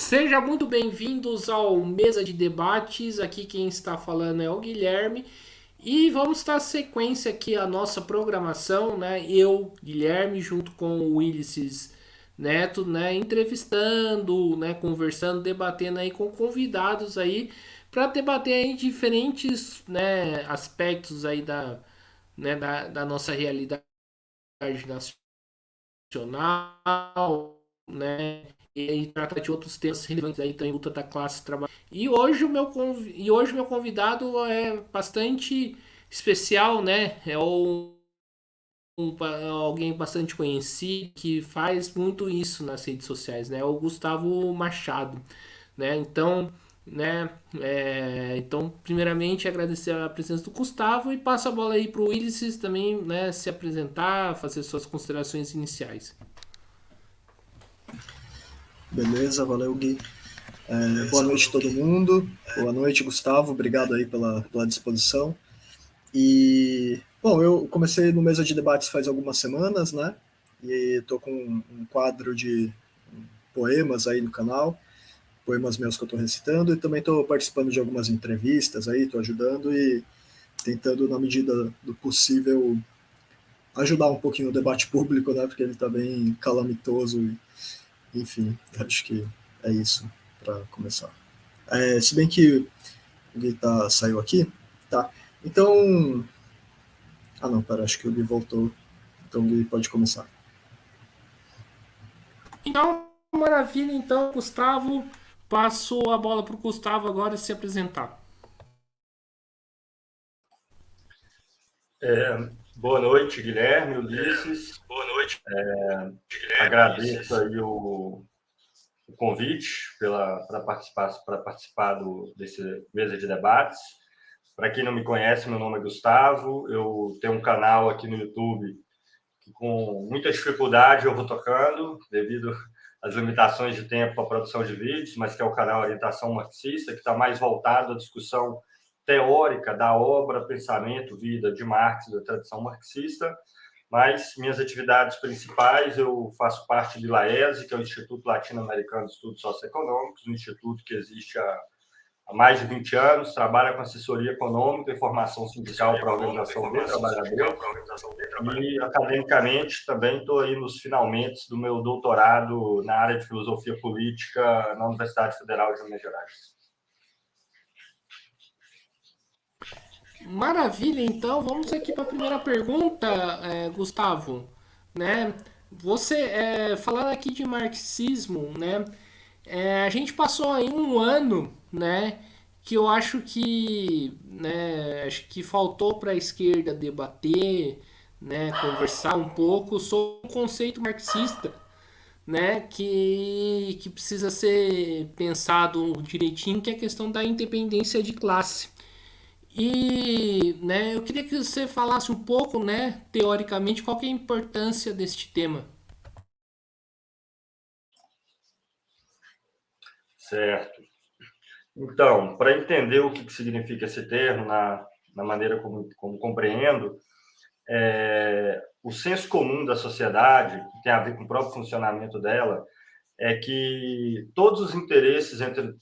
Seja muito bem-vindos ao Mesa de Debates. Aqui quem está falando é o Guilherme. E vamos dar sequência aqui à nossa programação, né? Eu, Guilherme, junto com o Ulisses Neto, né? Entrevistando, né? Conversando, debatendo aí com convidados aí para debater aí diferentes, né? Aspectos aí da nossa realidade nacional, né? E trata de outros temas relevantes aí também, luta da classe trabalhadora. E hoje o meu convidado é bastante especial, né? Alguém bastante conhecido que faz muito isso nas redes sociais, né? É o Gustavo Machado, né? Então, primeiramente agradecer a presença do Gustavo e passo a bola aí para o Ulisses também, né? Se apresentar, fazer suas considerações iniciais. Beleza, valeu, Gui. Boa noite a todo mundo. Boa noite, Gustavo. Obrigado aí pela disposição. E, bom, eu comecei no Mesa de Debates faz algumas semanas, né? E tô com um quadro de poemas aí no canal, poemas meus que eu tô recitando, e também tô participando de algumas entrevistas aí, tô ajudando e tentando, na medida do possível, ajudar um pouquinho o debate público, né? Porque ele tá bem calamitoso. Enfim, acho que é isso para começar. Se bem que o Gui saiu aqui, tá? Então. Ah, não, pera, acho que o Gui voltou. Então o Gui pode começar. Então, maravilha, então, Gustavo. Passo a bola para o Gustavo agora se apresentar. Boa noite, Guilherme, Ulisses. Agradeço aí o convite para participar desse mesa de debates. Para quem não me conhece, meu nome é Gustavo. Eu tenho um canal aqui no YouTube que, com muita dificuldade, eu vou tocando devido às limitações de tempo para a produção de vídeos, mas que é o canal Orientação Marxista, que está mais voltado à discussão teórica da obra, pensamento, vida de Marx, da tradição marxista. Mas minhas atividades principais, eu faço parte do ILAESE, que é o Instituto Latino-Americano de Estudos Socioeconômicos, um instituto que existe há mais de 20 anos, trabalha com assessoria econômica e formação sindical para a organização de trabalhadores. E, academicamente, também estou aí nos finalmente do meu doutorado na área de filosofia política na Universidade Federal de Minas Gerais. Maravilha, então vamos aqui para a primeira pergunta, Gustavo. Né? Você, falando aqui de marxismo, né? A gente passou aí um ano, né? Que eu acho que faltou para a esquerda debater, né? Conversar um pouco sobre o conceito marxista, né, que precisa ser pensado direitinho, que é a questão da independência de classe. E, né, eu queria que você falasse um pouco, né, teoricamente, qual que é a importância deste tema. Certo. Então, para entender o que significa esse termo na maneira como compreendo, o senso comum da sociedade, que tem a ver com o próprio funcionamento dela, é que todos os interesses entre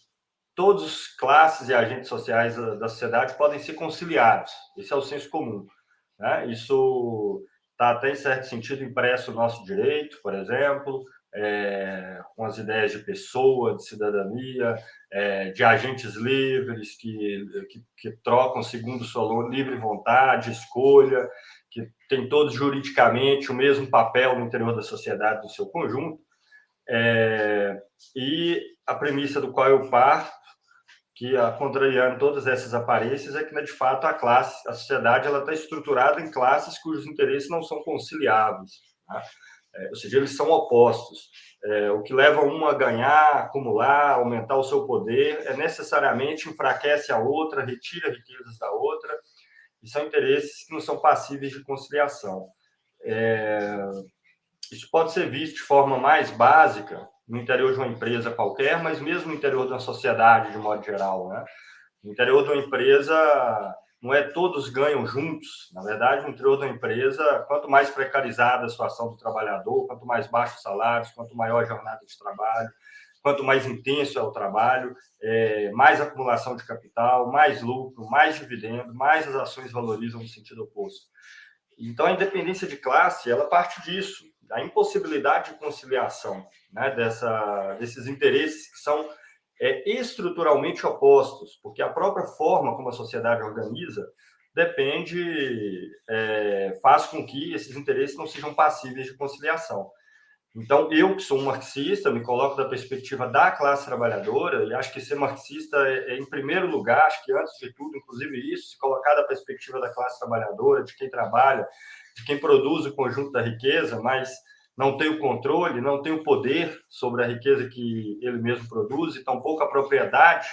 todas as classes e agentes sociais da sociedade podem ser conciliados. Esse é o senso comum, né? Isso está até, em certo sentido, impresso no nosso direito, por exemplo, com as ideias de pessoa, de cidadania, de agentes livres que trocam segundo sua livre vontade, escolha, que tem todos juridicamente o mesmo papel no interior da sociedade no seu conjunto. E a premissa do qual eu parto, que contrariando todas essas aparências, é que, de fato, a sociedade ela está estruturada em classes cujos interesses não são conciliáveis, tá? Ou seja, eles são opostos. O que leva uma a ganhar, acumular, aumentar o seu poder, necessariamente enfraquece a outra, retira riquezas da outra, e são interesses que não são passíveis de conciliação. Isso pode ser visto de forma mais básica no interior de uma empresa qualquer, mas mesmo no interior de uma sociedade, de modo geral, né? No interior de uma empresa, não é todos ganham juntos. Na verdade, no interior de uma empresa, quanto mais precarizada a situação do trabalhador, quanto mais baixos salários, quanto maior a jornada de trabalho, quanto mais intenso é o trabalho, mais acumulação de capital, mais lucro, mais dividendo, mais as ações valorizam no sentido oposto. Então, a independência de classe, ela parte disso, da impossibilidade de conciliação, né, desses interesses que são estruturalmente opostos, porque a própria forma como a sociedade organiza faz com que esses interesses não sejam passíveis de conciliação. Então, eu que sou um marxista, me coloco da perspectiva da classe trabalhadora, e acho que ser marxista em primeiro lugar, acho que antes de tudo, inclusive isso, se colocar da perspectiva da classe trabalhadora, de quem trabalha, de quem produz o conjunto da riqueza, mas não tem o controle, não tem o poder sobre a riqueza que ele mesmo produz, e tampouco a propriedade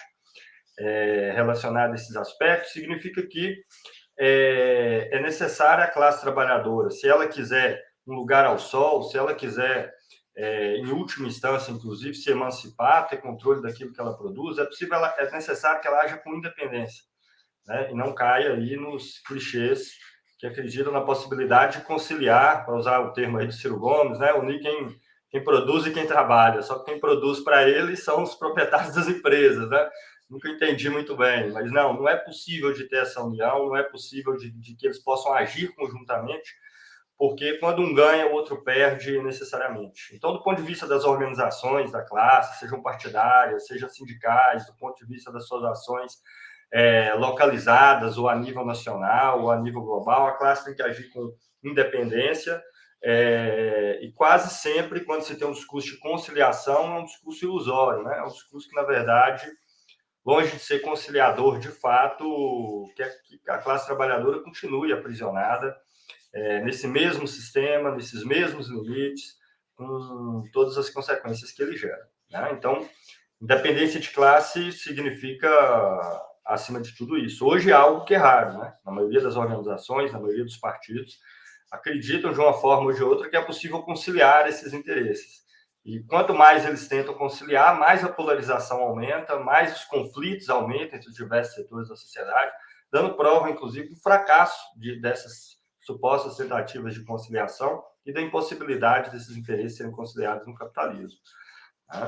relacionada a esses aspectos, significa que é necessária a classe trabalhadora, se ela quiser um lugar ao sol, se ela quiser, em última instância, inclusive, se emancipar, ter controle daquilo que ela produz, é necessário que ela haja com independência, né? E não caia aí nos clichês que acreditam na possibilidade de conciliar, para usar o termo aí do Ciro Gomes, né? Unir quem produz e quem trabalha. Só que quem produz para ele são os proprietários das empresas, né? Nunca entendi muito bem, mas não é possível de ter essa união, não é possível de que eles possam agir conjuntamente, porque quando um ganha, o outro perde necessariamente. Então, do ponto de vista das organizações da classe, sejam partidárias, sejam sindicais, do ponto de vista das suas ações localizadas, ou a nível nacional, ou a nível global, a classe tem que agir com independência, e quase sempre, quando se tem um discurso de conciliação, é um discurso ilusório, né? É um discurso que, na verdade, longe de ser conciliador de fato, quer que a classe trabalhadora continue aprisionada nesse mesmo sistema, nesses mesmos limites, com todas as consequências que ele gera, né? Então, independência de classe significa, acima de tudo isso. Hoje é algo que é raro, né? Na maioria das organizações, na maioria dos partidos, acreditam de uma forma ou de outra que é possível conciliar esses interesses. E quanto mais eles tentam conciliar, mais a polarização aumenta, mais os conflitos aumentam entre os diversos setores da sociedade, dando prova, inclusive, do fracasso dessas supostas tentativas de conciliação e da impossibilidade desses interesses serem conciliados no capitalismo.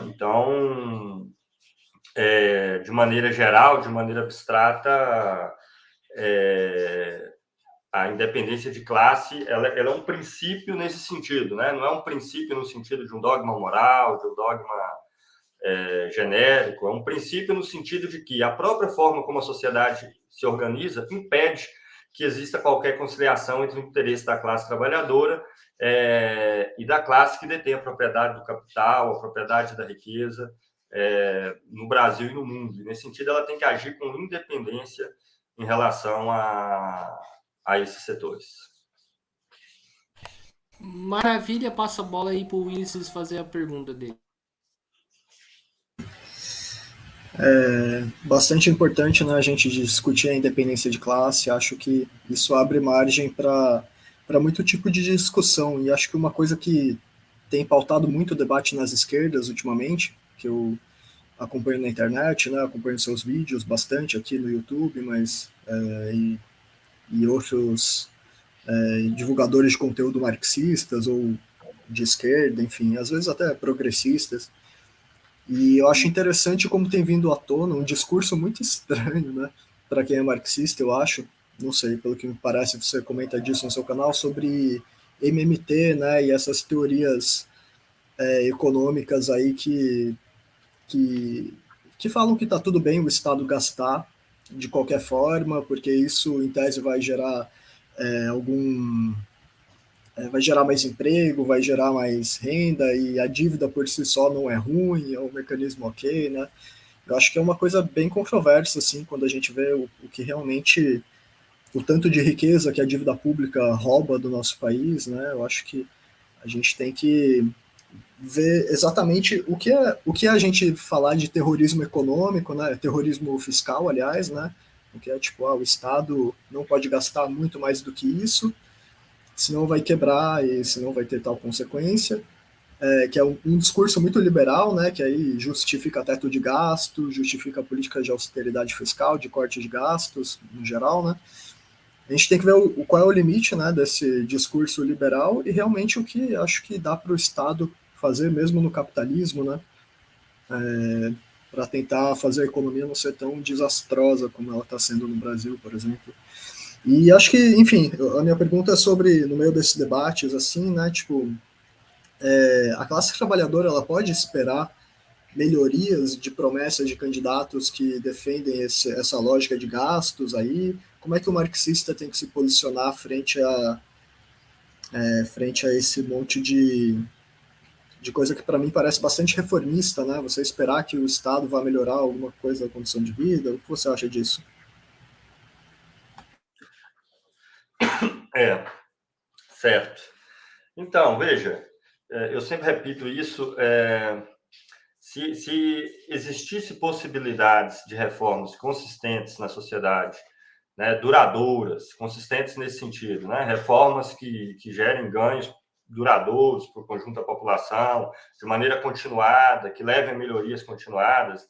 Então, de maneira geral, de maneira abstrata, a independência de classe ela é um princípio nesse sentido, né? Não é um princípio no sentido de um dogma moral, de um dogma genérico, é um princípio no sentido de que a própria forma como a sociedade se organiza impede que exista qualquer conciliação entre o interesse da classe trabalhadora e da classe que detém a propriedade do capital, a propriedade da riqueza, no Brasil e no mundo. E, nesse sentido, ela tem que agir com independência em relação a esses setores. Maravilha, passa a bola aí para o Ulisses fazer a pergunta dele. Bastante importante, né, a gente discutir a independência de classe. Acho que isso abre margem para muito tipo de discussão, e acho que uma coisa que tem pautado muito o debate nas esquerdas ultimamente, que eu acompanho na internet, né, acompanho seus vídeos bastante aqui no YouTube, mas e outros divulgadores de conteúdo marxistas ou de esquerda, enfim, às vezes até progressistas. E eu acho interessante como tem vindo à tona um discurso muito estranho, né, para quem é marxista, eu acho, não sei, pelo que me parece, você comenta disso no seu canal, sobre MMT, né, e essas teorias econômicas aí que falam que está tudo bem o Estado gastar de qualquer forma, porque isso, em tese, vai gerar vai gerar mais emprego, vai gerar mais renda, e a dívida por si só não é ruim, é um mecanismo ok, né? Eu acho que é uma coisa bem controversa, assim, quando a gente vê o que realmente, o tanto de riqueza que a dívida pública rouba do nosso país, né? Eu acho que a gente tem que ver exatamente o que é a gente falar de terrorismo econômico, né? Terrorismo fiscal, aliás, né? O que é tipo, o Estado não pode gastar muito mais do que isso, senão vai quebrar e senão vai ter tal consequência, que é um discurso muito liberal, né, que aí justifica teto de gasto, justifica política de austeridade fiscal, de corte de gastos, no geral, né. A gente tem que ver qual é o limite, né, desse discurso liberal e realmente o que acho que dá para o Estado fazer mesmo no capitalismo, né. para tentar fazer a economia não ser tão desastrosa como ela está sendo no Brasil, por exemplo. E acho que, enfim, a minha pergunta é sobre, no meio desses debates, assim, né, tipo, a classe trabalhadora, ela pode esperar melhorias de promessas de candidatos que defendem essa lógica de gastos aí? Como é que o marxista tem que se posicionar frente a esse monte de coisa que para mim parece bastante reformista, né? Você esperar que o Estado vá melhorar alguma coisa da condição de vida? O que você acha disso? Certo. Então, veja, eu sempre repito isso, se existisse possibilidades de reformas consistentes na sociedade, né, duradouras, consistentes nesse sentido, né, reformas que gerem ganhos duradouros para o conjunto da população, de maneira continuada, que levem a melhorias continuadas,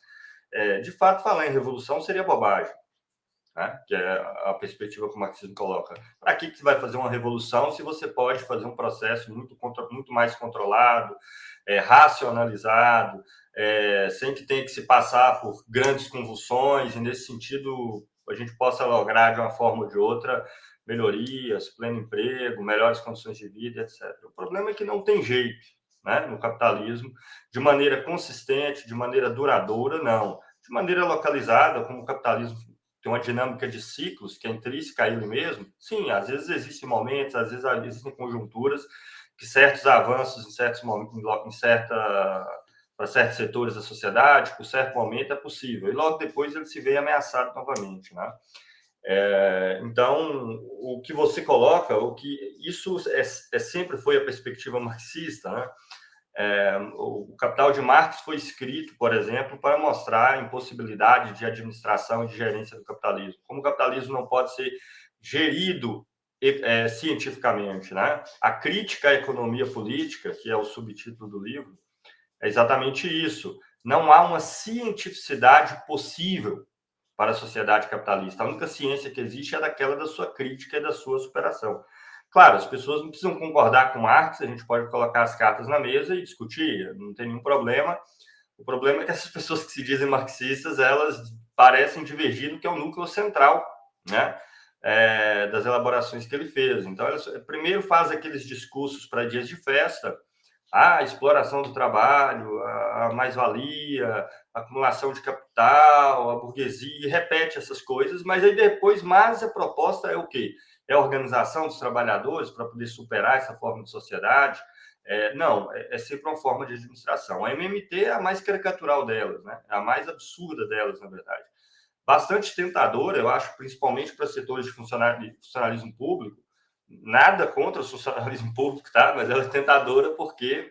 de fato, falar em revolução seria bobagem, né? Que é a perspectiva que o marxismo coloca. Para que você vai fazer uma revolução se você pode fazer um processo muito mais controlado, racionalizado, sem que tenha que se passar por grandes convulsões, e nesse sentido a gente possa lograr de uma forma ou de outra melhorias, pleno emprego, melhores condições de vida, etc. O problema é que não tem jeito, né, no capitalismo, de maneira consistente, de maneira duradoura, não. De maneira localizada, como o capitalismo tem uma dinâmica de ciclos que é intrínseca a ele mesmo, sim, às vezes existem momentos, às vezes existem conjunturas que certos avanços em certos momentos, para certos setores da sociedade, por certo momento é possível, e logo depois ele se vê ameaçado novamente, né? Então, o que você coloca, o que isso sempre foi a perspectiva marxista, né? O Capital de Marx foi escrito, por exemplo, para mostrar a impossibilidade de administração e de gerência do capitalismo. Como o capitalismo não pode ser gerido cientificamente, né? A crítica à economia política, que é o subtítulo do livro, é exatamente isso. Não há uma cientificidade possível para a sociedade capitalista. A única ciência que existe é daquela da sua crítica e da sua superação. Claro, as pessoas não precisam concordar com Marx, a gente pode colocar as cartas na mesa e discutir, não tem nenhum problema. O problema é que essas pessoas que se dizem marxistas, elas parecem divergir no que é o núcleo central, né, das elaborações que ele fez. Então, elas primeiro faz aqueles discursos para dias de festa, a exploração do trabalho, a mais-valia, a acumulação de capital, a burguesia, e repete essas coisas, mas aí depois, mais a proposta é o quê? É a organização dos trabalhadores para poder superar essa forma de sociedade? Não, é sempre uma forma de administração. A MMT é a mais caricatural delas, né? É a mais absurda delas, na verdade. Bastante tentadora, eu acho, principalmente para setores de funcionalismo público. Nada contra o funcionalismo público, tá? Mas ela é tentadora porque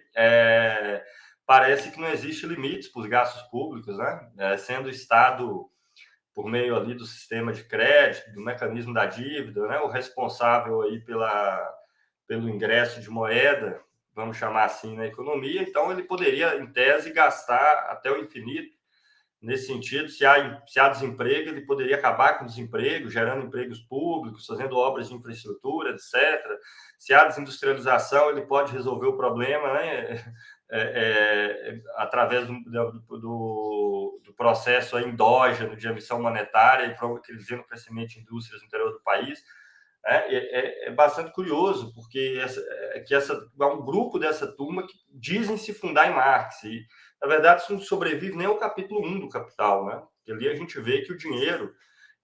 parece que não existe limites para os gastos públicos, né? Sendo o Estado, por meio ali do sistema de crédito, do mecanismo da dívida, né? O responsável aí pelo ingresso de moeda, vamos chamar assim, na economia. Então, ele poderia, em tese, gastar até o infinito. Nesse sentido, se há desemprego, ele poderia acabar com o desemprego, gerando empregos públicos, fazendo obras de infraestrutura, etc. Se há desindustrialização, ele pode resolver o problema, né? Através do processo endógeno de emissão monetária e produzindo crescimento de indústrias no interior do país. É bastante curioso, porque há um grupo dessa turma que dizem se fundar em Marx, e, na verdade, isso não sobrevive nem ao capítulo 1 do Capital, né? Porque ali a gente vê que o dinheiro,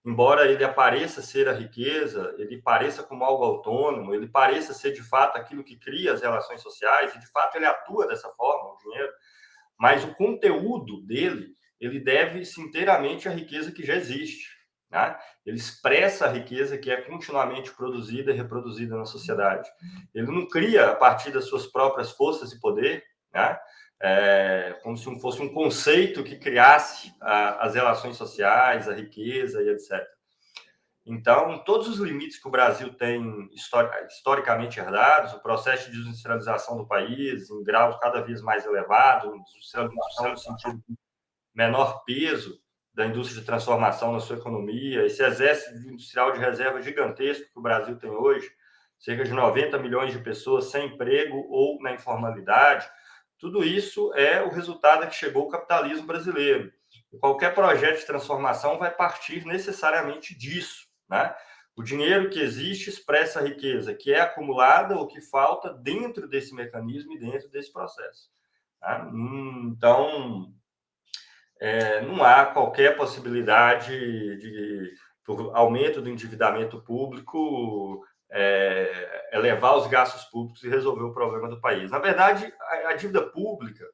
embora ele apareça ser a riqueza, ele pareça como algo autônomo, ele pareça ser, de fato, aquilo que cria as relações sociais, e, de fato, ele atua dessa forma, o dinheiro, mas o conteúdo dele, ele deve-se inteiramente à riqueza que já existe. Né? Ele expressa a riqueza que é continuamente produzida e reproduzida na sociedade. Ele não cria a partir das suas próprias forças e poder, né? Como se fosse um conceito que criasse as relações sociais, a riqueza e etc. Então, todos os limites que o Brasil tem historicamente herdados, o processo de desindustrialização do país, em graus cada vez mais elevados, no sentido de menor peso da indústria de transformação na sua economia, esse exército industrial de reserva gigantesco que o Brasil tem hoje, cerca de 90 milhões de pessoas sem emprego ou na informalidade, Tudo isso é o resultado a que chegou o capitalismo brasileiro. E qualquer projeto de transformação vai partir necessariamente disso, né? O dinheiro que existe expressa a riqueza que é acumulada ou que falta dentro desse mecanismo e dentro desse processo. Tá? Então, não há qualquer possibilidade de, por aumento do endividamento público, elevar os gastos públicos e resolver o problema do país. Na verdade, a dívida pública,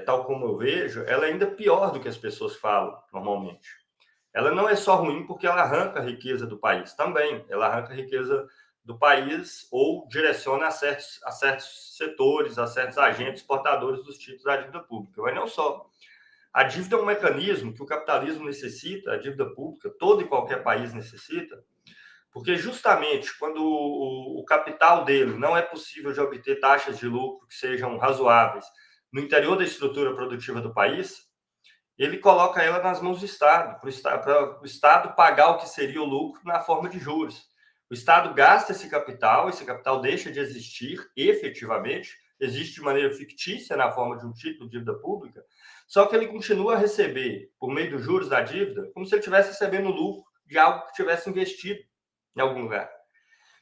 tal como eu vejo, ela é ainda pior do que as pessoas falam normalmente. Ela não é só ruim porque ela arranca a riqueza do país, também. Ela arranca a riqueza do país ou direciona a certos setores, a certos agentes portadores dos títulos da dívida pública. Mas não só. A dívida é um mecanismo que o capitalismo necessita, a dívida pública, todo e qualquer país necessita, porque justamente quando o capital dele não é possível de obter taxas de lucro que sejam razoáveis no interior da estrutura produtiva do país, ele coloca ela nas mãos do Estado, para o Estado pagar o que seria o lucro na forma de juros. O Estado gasta esse capital deixa de existir efetivamente, existe de maneira fictícia na forma de um título de dívida pública, só que ele continua a receber, por meio dos juros da dívida, como se ele estivesse recebendo lucro de algo que tivesse investido em algum lugar.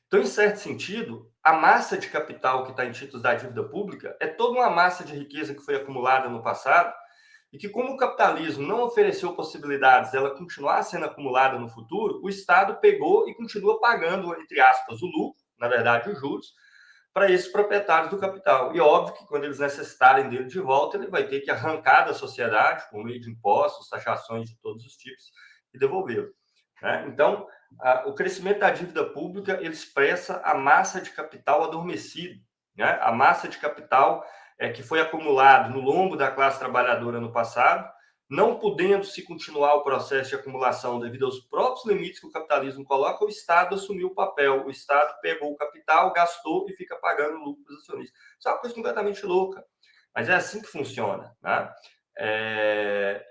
Então, em certo sentido, a massa de capital que está em títulos da dívida pública é toda uma massa de riqueza que foi acumulada no passado e que, como o capitalismo não ofereceu possibilidades dela continuar sendo acumulada no futuro, o Estado pegou e continua pagando, entre aspas, o lucro, na verdade, os juros, para esses proprietários do capital. E óbvio que quando eles necessitarem dele de volta, ele vai ter que arrancar da sociedade, por meio de impostos, taxações de todos os tipos, e devolvê-lo. Né? Então, o crescimento da dívida pública ele expressa a massa de capital adormecido, né? A massa de capital que foi acumulado no lombo da classe trabalhadora no passado, não podendo se continuar o processo de acumulação devido aos próprios limites que o capitalismo coloca, o Estado assumiu o papel, o Estado pegou o capital, gastou e fica pagando lucro para os acionistas. Isso é uma coisa completamente louca, mas é assim que funciona, né?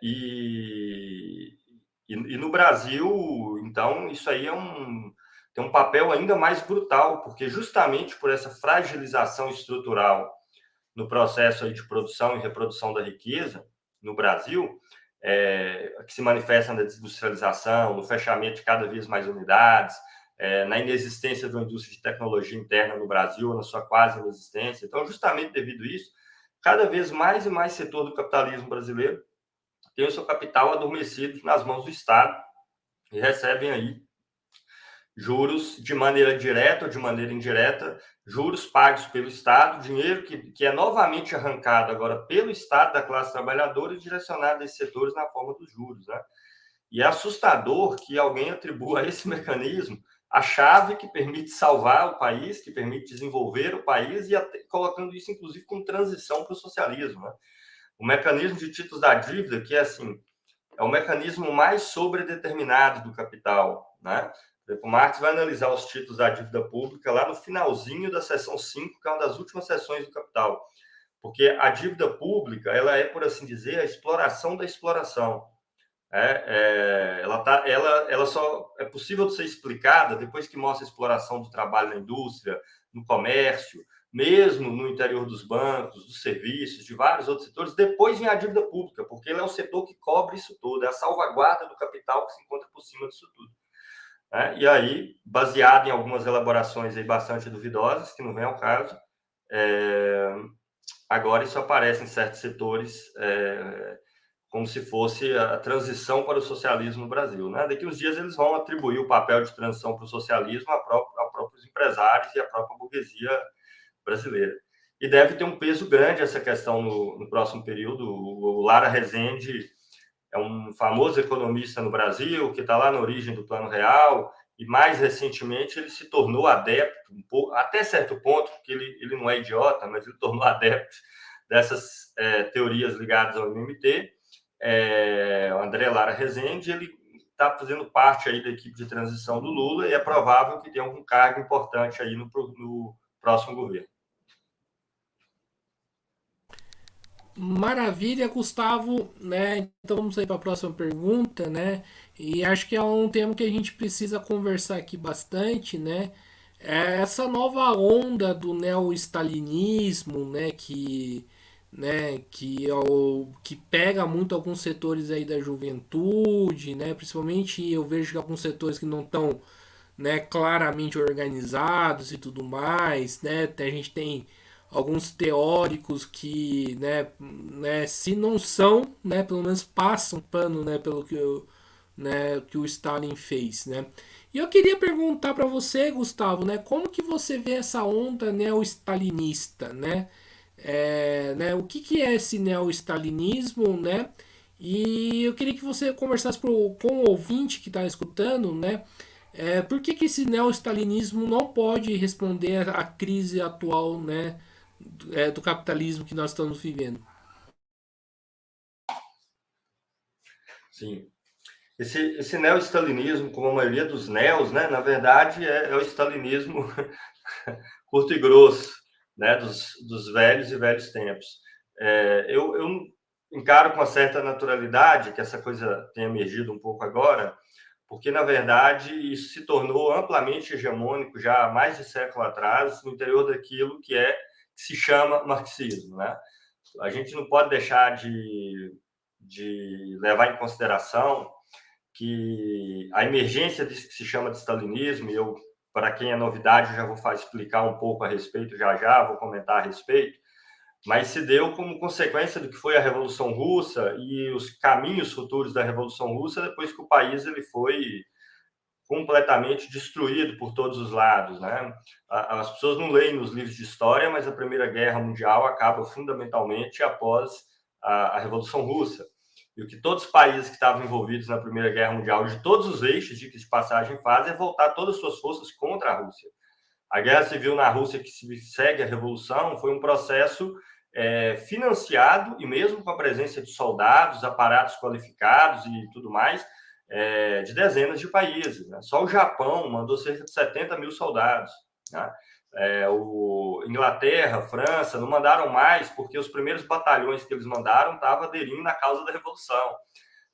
E no Brasil, então, isso aí tem um papel ainda mais brutal, porque justamente por essa fragilização estrutural no processo aí de produção e reprodução da riqueza no Brasil, que se manifesta na desindustrialização, no fechamento de cada vez mais unidades, na inexistência de uma indústria de tecnologia interna no Brasil, na sua quase inexistência. Então, justamente devido a isso, cada vez mais e mais setor do capitalismo brasileiro tem o seu capital adormecido nas mãos do Estado e recebem aí juros de maneira direta ou de maneira indireta, juros pagos pelo Estado, dinheiro que é novamente arrancado agora pelo Estado da classe trabalhadora e direcionado a esses setores na forma dos juros. Né? E é assustador que alguém atribua a esse mecanismo a chave que permite salvar o país, que permite desenvolver o país e até, colocando isso, inclusive, como transição para o socialismo. Né? O mecanismo de títulos da dívida, que é assim, é o mecanismo mais sobredeterminado do capital, né? O Marx vai analisar os títulos da dívida pública lá no finalzinho da seção 5, que é uma das últimas seções do Capital. Porque a dívida pública, ela é, por assim dizer, a exploração da exploração. Ela só é possível de ser explicada depois que mostra a exploração do trabalho na indústria, no comércio, mesmo no interior dos bancos, dos serviços, de vários outros setores, depois vem a dívida pública, porque ele é o setor que cobre isso tudo, é a salvaguarda do capital que se encontra por cima disso tudo. E aí, baseado em algumas elaborações aí bastante duvidosas, que não vem ao caso, agora isso aparece em certos setores como se fosse a transição para o socialismo no Brasil. Né? Daqui uns dias eles vão atribuir o papel de transição para o socialismo a próprios empresários e à própria burguesia brasileira. E deve ter um peso grande essa questão no próximo período. O Lara Rezende é um famoso economista no Brasil, que está lá na origem do Plano Real, e mais recentemente ele se tornou adepto, até certo ponto, porque ele não é idiota, mas ele tornou adepto dessas teorias ligadas ao MMT. O André Lara Rezende, ele está fazendo parte aí da equipe de transição do Lula e é provável que tenha algum cargo importante aí no próximo governo. Maravilha, Gustavo, né? Então vamos aí para a próxima pergunta, né? E acho que é um tema que a gente precisa conversar aqui bastante, né? É essa nova onda do neo-stalinismo, que pega muito alguns setores aí da juventude, né? Principalmente eu vejo que alguns setores que não estão, né, claramente organizados e tudo mais, né? A gente tem alguns teóricos que, se não são, né, pelo menos passam pano, né, pelo que que o Stalin fez, né? E eu queria perguntar para você, Gustavo, né, como que você vê essa onda neo-stalinista, né? O que é esse neo-stalinismo, né? E eu queria que você conversasse com o ouvinte que está escutando, né? Por que esse neo-stalinismo não pode responder à crise atual, né, do capitalismo que nós estamos vivendo? Sim. Esse neo-stalinismo, como a maioria dos neos, né, na verdade é o stalinismo curto e grosso, né, dos velhos e velhos tempos. Eu encaro com uma certa naturalidade que essa coisa tenha emergido um pouco agora, porque, na verdade, isso se tornou amplamente hegemônico já há mais de século atrás, no interior daquilo que se chama marxismo, né? A gente não pode deixar de levar em consideração que a emergência disso que se chama de stalinismo, e eu, para quem é novidade, eu já vou explicar um pouco a respeito, já vou comentar a respeito, mas se deu como consequência do que foi a Revolução Russa e os caminhos futuros da Revolução Russa, depois que o país ele foi completamente destruído por todos os lados, né? As pessoas não leem nos livros de história, mas a Primeira Guerra Mundial acaba fundamentalmente após a Revolução Russa. E o que todos os países que estavam envolvidos na Primeira Guerra Mundial, de todos os eixos de passagem, fazem é voltar todas as suas forças contra a Rússia. A guerra civil na Rússia, que segue a Revolução, foi um processo financiado, e mesmo com a presença de soldados, aparatos qualificados e tudo mais, de dezenas de países. Né? Só o Japão mandou cerca de 70 mil soldados. Né? Inglaterra, França não mandaram mais, porque os primeiros batalhões que eles mandaram estavam aderindo na causa da Revolução.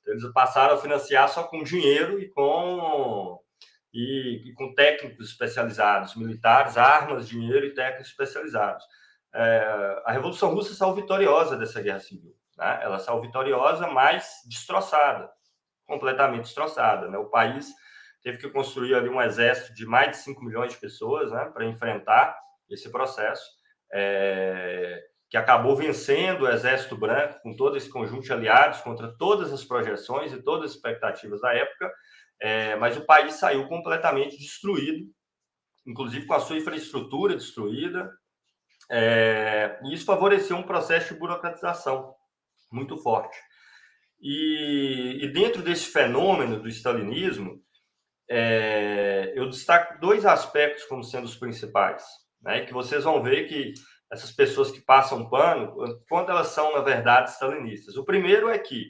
Então, eles passaram a financiar só com dinheiro e com técnicos especializados, militares, armas, dinheiro e técnicos especializados. A Revolução Russa saiu vitoriosa dessa guerra civil. Né? Ela saiu vitoriosa, mas destroçada, completamente destroçada. Né? O país teve que construir ali um exército de mais de 5 milhões de pessoas, né, para enfrentar esse processo, que acabou vencendo o Exército Branco com todo esse conjunto de aliados contra todas as projeções e todas as expectativas da época, mas o país saiu completamente destruído, inclusive com a sua infraestrutura destruída, e isso favoreceu um processo de burocratização muito forte. E dentro desse fenômeno do stalinismo, eu destaco dois aspectos como sendo os principais, né, que vocês vão ver que essas pessoas que passam pano, quando elas são, na verdade, stalinistas. O primeiro é que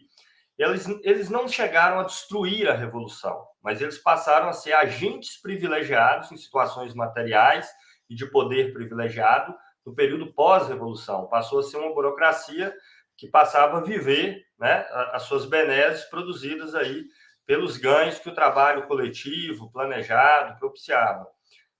eles não chegaram a destruir a Revolução, mas eles passaram a ser agentes privilegiados em situações materiais e de poder privilegiado no período pós-Revolução. Passou a ser uma burocracia que passava a viver, né, as suas benesses produzidas aí pelos ganhos que o trabalho coletivo, planejado, propiciava.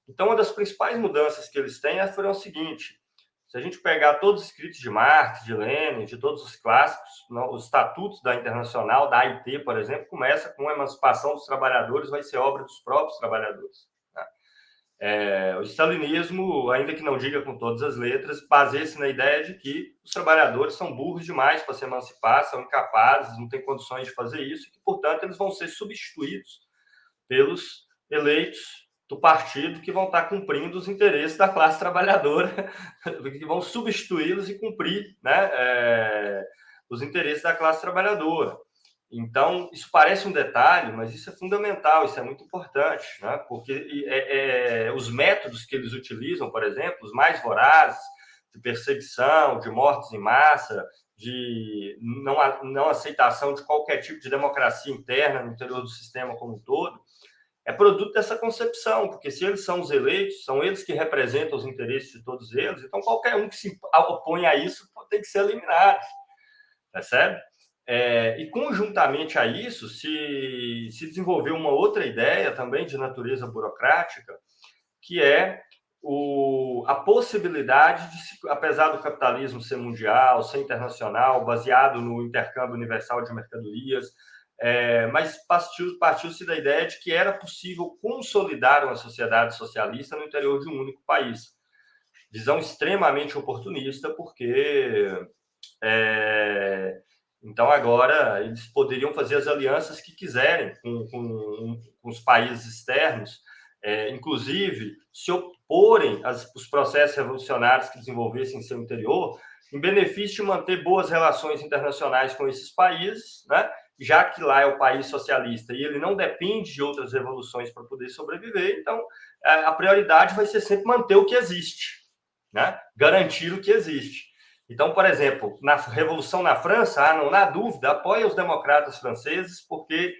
Então, uma das principais mudanças que eles têm foram o seguinte: se a gente pegar todos os escritos de Marx, de Lenin, de todos os clássicos, os estatutos da Internacional, da AIT, por exemplo, começa com a emancipação dos trabalhadores, vai ser obra dos próprios trabalhadores. Né? O stalinismo, ainda que não diga com todas as letras, baseia-se na ideia de que os trabalhadores são burros demais para se emancipar, são incapazes, não têm condições de fazer isso, e que, portanto, eles vão ser substituídos pelos eleitos do partido que vão estar cumprindo os interesses da classe trabalhadora, que vão substituí-los e cumprir, né, os interesses da classe trabalhadora. Então, isso parece um detalhe, mas isso é fundamental, isso é muito importante, né? Porque os métodos que eles utilizam, por exemplo, os mais vorazes, de perseguição, de mortes em massa, de não aceitação de qualquer tipo de democracia interna no interior do sistema como um todo, é produto dessa concepção, porque se eles são os eleitos, são eles que representam os interesses de todos eles, então qualquer um que se opõe a isso tem que ser eliminado, percebe? E conjuntamente a isso, se desenvolveu uma outra ideia também de natureza burocrática, que é a possibilidade de, apesar do capitalismo ser mundial, ser internacional, baseado no intercâmbio universal de mercadorias, mas partiu-se da ideia de que era possível consolidar uma sociedade socialista no interior de um único país. Visão extremamente oportunista, porque então agora eles poderiam fazer as alianças que quiserem com os países externos, inclusive se oporem aos processos revolucionários que desenvolvessem em seu interior, em benefício de manter boas relações internacionais com esses países, né? Já que lá é o país socialista e ele não depende de outras revoluções para poder sobreviver, então a prioridade vai ser sempre manter o que existe, né? Garantir o que existe. Então, por exemplo, na Revolução na França, não há dúvida, apoia os democratas franceses, porque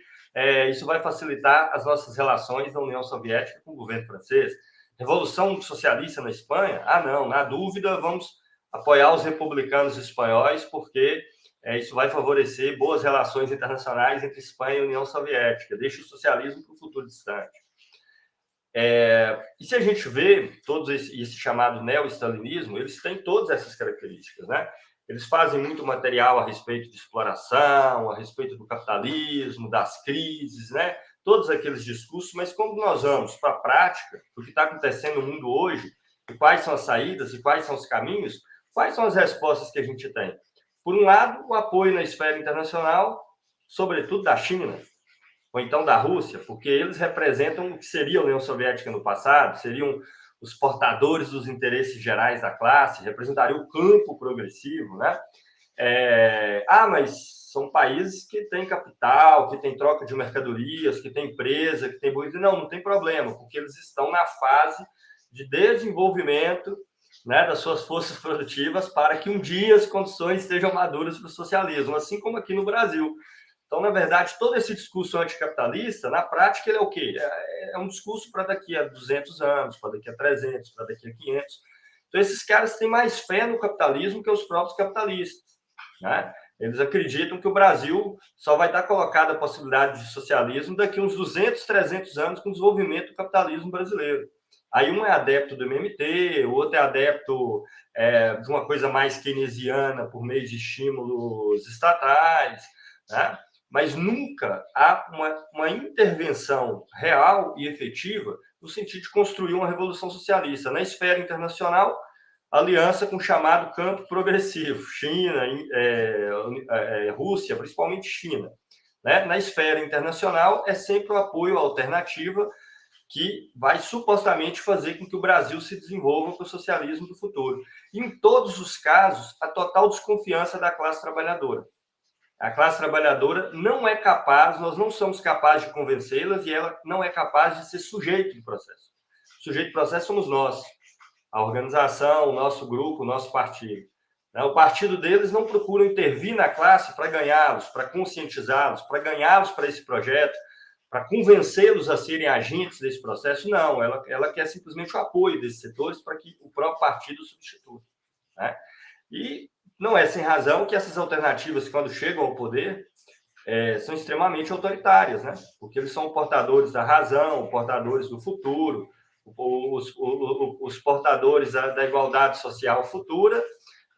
isso vai facilitar as nossas relações da União Soviética com o governo francês. Revolução socialista na Espanha, não há dúvida, vamos apoiar os republicanos espanhóis, porque isso vai favorecer boas relações internacionais entre Espanha e União Soviética, deixa o socialismo para o futuro distante. E se a gente vê todo esse chamado neo-stalinismo, eles têm todas essas características, né? Eles fazem muito material a respeito de exploração, a respeito do capitalismo, das crises, né? Todos aqueles discursos, mas quando nós vamos para a prática, o que está acontecendo no mundo hoje, e quais são as saídas e quais são os caminhos, quais são as respostas que a gente tem? Por um lado, o apoio na esfera internacional, sobretudo da China, ou então da Rússia, porque eles representam o que seria a União Soviética no passado, seriam os portadores dos interesses gerais da classe, representariam o campo progressivo, né? Mas são países que têm capital, que têm troca de mercadorias, que têm empresa, que têm... Não tem problema, porque eles estão na fase de desenvolvimento, né, das suas forças produtivas para que um dia as condições estejam maduras para o socialismo, assim como aqui no Brasil. Então, na verdade, todo esse discurso anticapitalista, na prática, ele é o quê? É um discurso para daqui a 200 anos, para daqui a 300, para daqui a 500. Então, esses caras têm mais fé no capitalismo que os próprios capitalistas, né? Eles acreditam que o Brasil só vai estar colocado a possibilidade de socialismo daqui a uns 200, 300 anos com o desenvolvimento do capitalismo brasileiro. Aí um é adepto do MMT, o outro é adepto de uma coisa mais keynesiana por meio de estímulos estatais, né? Mas nunca há uma intervenção real e efetiva no sentido de construir uma revolução socialista. Na esfera internacional, aliança com o chamado campo progressivo, China, Rússia, principalmente China. Né? Na esfera internacional, é sempre o apoio à alternativa que vai supostamente fazer com que o Brasil se desenvolva para o socialismo do futuro. E, em todos os casos, a total desconfiança da classe trabalhadora. A classe trabalhadora não é capaz, nós não somos capazes de convencê-las e ela não é capaz de ser sujeito do processo. O sujeito do processo somos nós, a organização, o nosso grupo, o nosso partido. O partido deles não procura intervir na classe para ganhá-los, para conscientizá-los, para ganhá-los para esse projeto, para convencê-los a serem agentes desse processo. Não, ela quer simplesmente o apoio desses setores para que o próprio partido substitua. Né? E não é sem razão que essas alternativas, quando chegam ao poder, são extremamente autoritárias, né? Porque eles são portadores da razão, portadores do futuro, os portadores da igualdade social futura,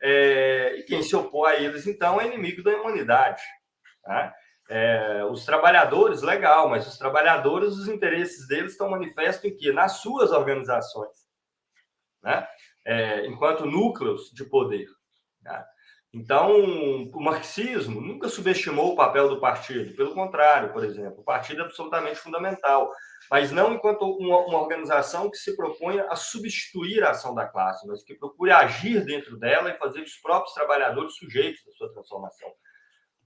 e quem se opõe a eles, então, é inimigo da humanidade. Tá? Os trabalhadores, legal, mas os trabalhadores, os interesses deles estão manifestos em quê? Nas suas organizações, né? Enquanto núcleos de poder. Tá? Então, o marxismo nunca subestimou o papel do partido, pelo contrário, por exemplo, o partido é absolutamente fundamental, mas não enquanto uma organização que se proponha a substituir a ação da classe, mas que procure agir dentro dela e fazer os próprios trabalhadores sujeitos da sua transformação,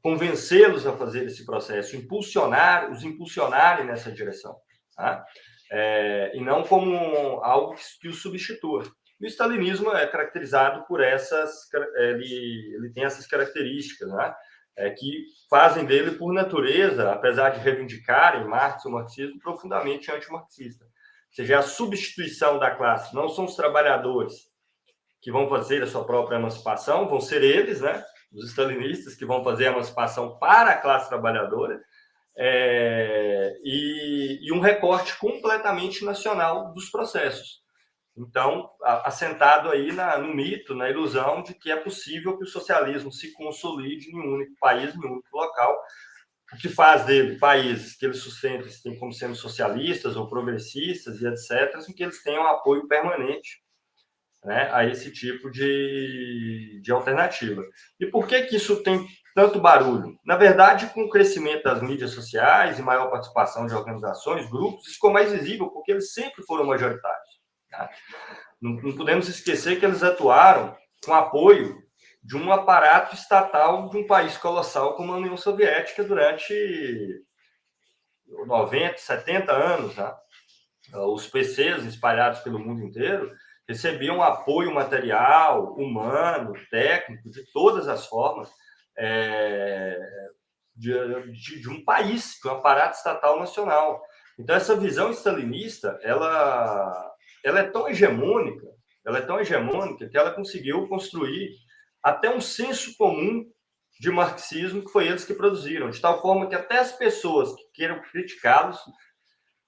convencê-los a fazer esse processo, os impulsionarem nessa direção, tá? E não como algo que os substitua. E o stalinismo é caracterizado por ele tem essas características, né? Que fazem dele, por natureza, apesar de reivindicarem Marx e o marxismo, profundamente antimarxista. Ou seja, a substituição da classe. Não são os trabalhadores que vão fazer a sua própria emancipação, vão ser eles, né? Os stalinistas que vão fazer a emancipação para a classe trabalhadora, e um recorte completamente nacional dos processos. Então, assentado aí no mito, na ilusão de que é possível que o socialismo se consolide em um único país, em um único local, o que faz dele países que eles sustentem como sendo socialistas ou progressistas e etc., em que eles tenham apoio permanente, né, a esse tipo de alternativa. E por que isso tem tanto barulho? Na verdade, com o crescimento das mídias sociais e maior participação de organizações, grupos, isso ficou mais visível porque eles sempre foram majoritários. Tá? Não podemos esquecer que eles atuaram com apoio de um aparato estatal de um país colossal como a União Soviética durante 90, 70 anos. Né? Os PCs espalhados pelo mundo inteiro recebiam apoio material, humano, técnico, de todas as formas, de um país, de um aparato estatal nacional. Então, essa visão stalinista, ela é tão hegemônica, que ela conseguiu construir até um senso comum de marxismo que foi eles que produziram, de tal forma que até as pessoas que queiram criticá-los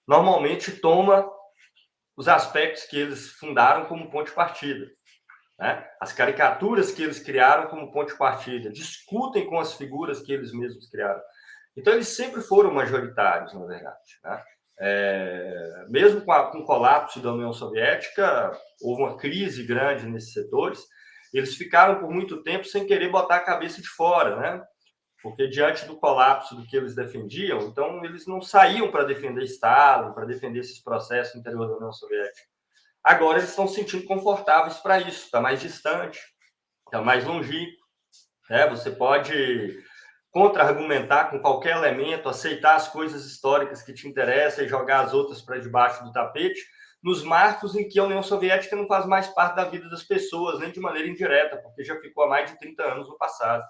normalmente tomam os aspectos que eles fundaram como ponto de partida. Né? As caricaturas que eles criaram como ponto de partida, discutem com as figuras que eles mesmos criaram. Então, eles sempre foram majoritários, na verdade. Né? Mesmo com o colapso da União Soviética, houve uma crise grande nesses setores, eles ficaram por muito tempo sem querer botar a cabeça de fora, né? Porque diante do colapso do que eles defendiam, então eles não saíam para defender Stalin, para defender esses processos no interior da União Soviética. Agora eles estão se sentindo confortáveis para isso, está mais distante, está mais longínquo. Né? Você pode contra-argumentar com qualquer elemento, aceitar as coisas históricas que te interessam e jogar as outras para debaixo do tapete, nos marcos em que a União Soviética não faz mais parte da vida das pessoas, nem de maneira indireta, porque já ficou há mais de 30 anos no passado.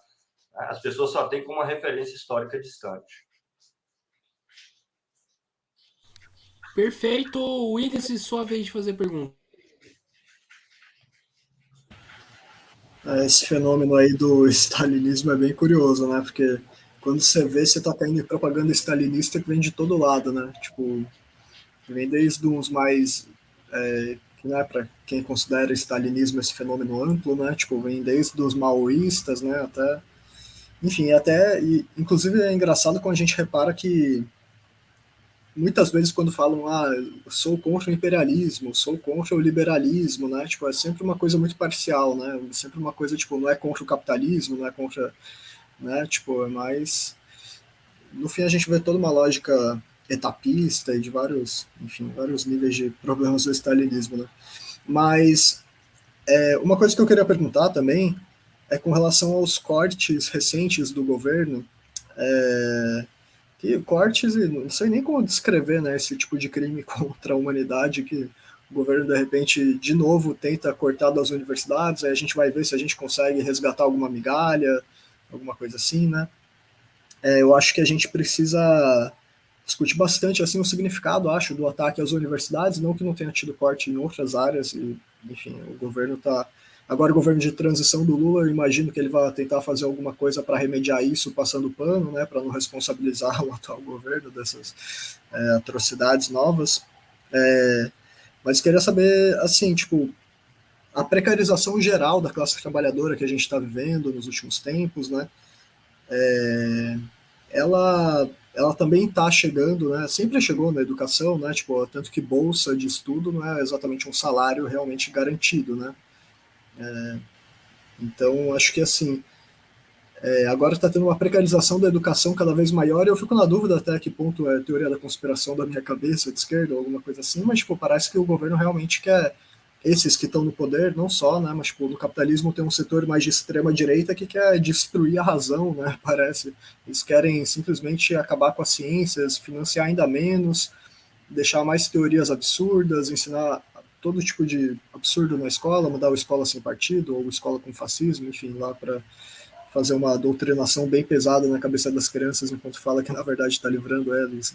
As pessoas só têm como uma referência histórica distante. Perfeito. Willis, sua vez de fazer pergunta. Esse fenômeno aí do stalinismo é bem curioso, né? Porque quando você vê, você tá caindo em propaganda stalinista que vem de todo lado, né? Tipo, vem desde uns mais... né, para quem considera stalinismo esse fenômeno amplo, né? Tipo, vem desde os maoístas, né? Até... Enfim, inclusive é engraçado quando a gente repara que muitas vezes quando falam, eu sou contra o imperialismo, sou contra o liberalismo, né, tipo, é sempre uma coisa muito parcial, né, sempre uma coisa, tipo, não é contra o capitalismo, não é contra, né, tipo, é mais, no fim a gente vê toda uma lógica etapista e de vários níveis de problemas do stalinismo, né, mas uma coisa que eu queria perguntar também é com relação aos cortes recentes do governo, que cortes, não sei nem como descrever, né, esse tipo de crime contra a humanidade que o governo, de repente, de novo tenta cortar das universidades, aí a gente vai ver se a gente consegue resgatar alguma migalha, alguma coisa assim, né. Eu acho que a gente precisa discutir bastante assim, o significado, acho, do ataque às universidades, não que não tenha tido corte em outras áreas, e, enfim, o governo está... Agora o governo de transição do Lula, eu imagino que ele vai tentar fazer alguma coisa para remediar isso, passando pano, né, para não responsabilizar o atual governo dessas atrocidades novas. Mas queria saber, assim, tipo, a precarização geral da classe trabalhadora que a gente está vivendo nos últimos tempos, né, ela também está chegando, né, sempre chegou na educação, né, tipo, tanto que bolsa de estudo não é exatamente um salário realmente garantido, né. Então, acho que assim, agora está tendo uma precarização da educação cada vez maior e eu fico na dúvida até que ponto é teoria da conspiração da minha cabeça, de esquerda ou alguma coisa assim, mas tipo, parece que o governo realmente quer, esses que estão no poder, não só, né, mas tipo, no capitalismo tem um setor mais de extrema direita que quer destruir a razão, né, parece. Eles querem simplesmente acabar com as ciências, financiar ainda menos, deixar mais teorias absurdas, ensinar todo tipo de absurdo na escola, mudar a escola sem partido ou escola com fascismo, enfim, lá para fazer uma doutrinação bem pesada na cabeça das crianças, enquanto fala que na verdade está livrando eles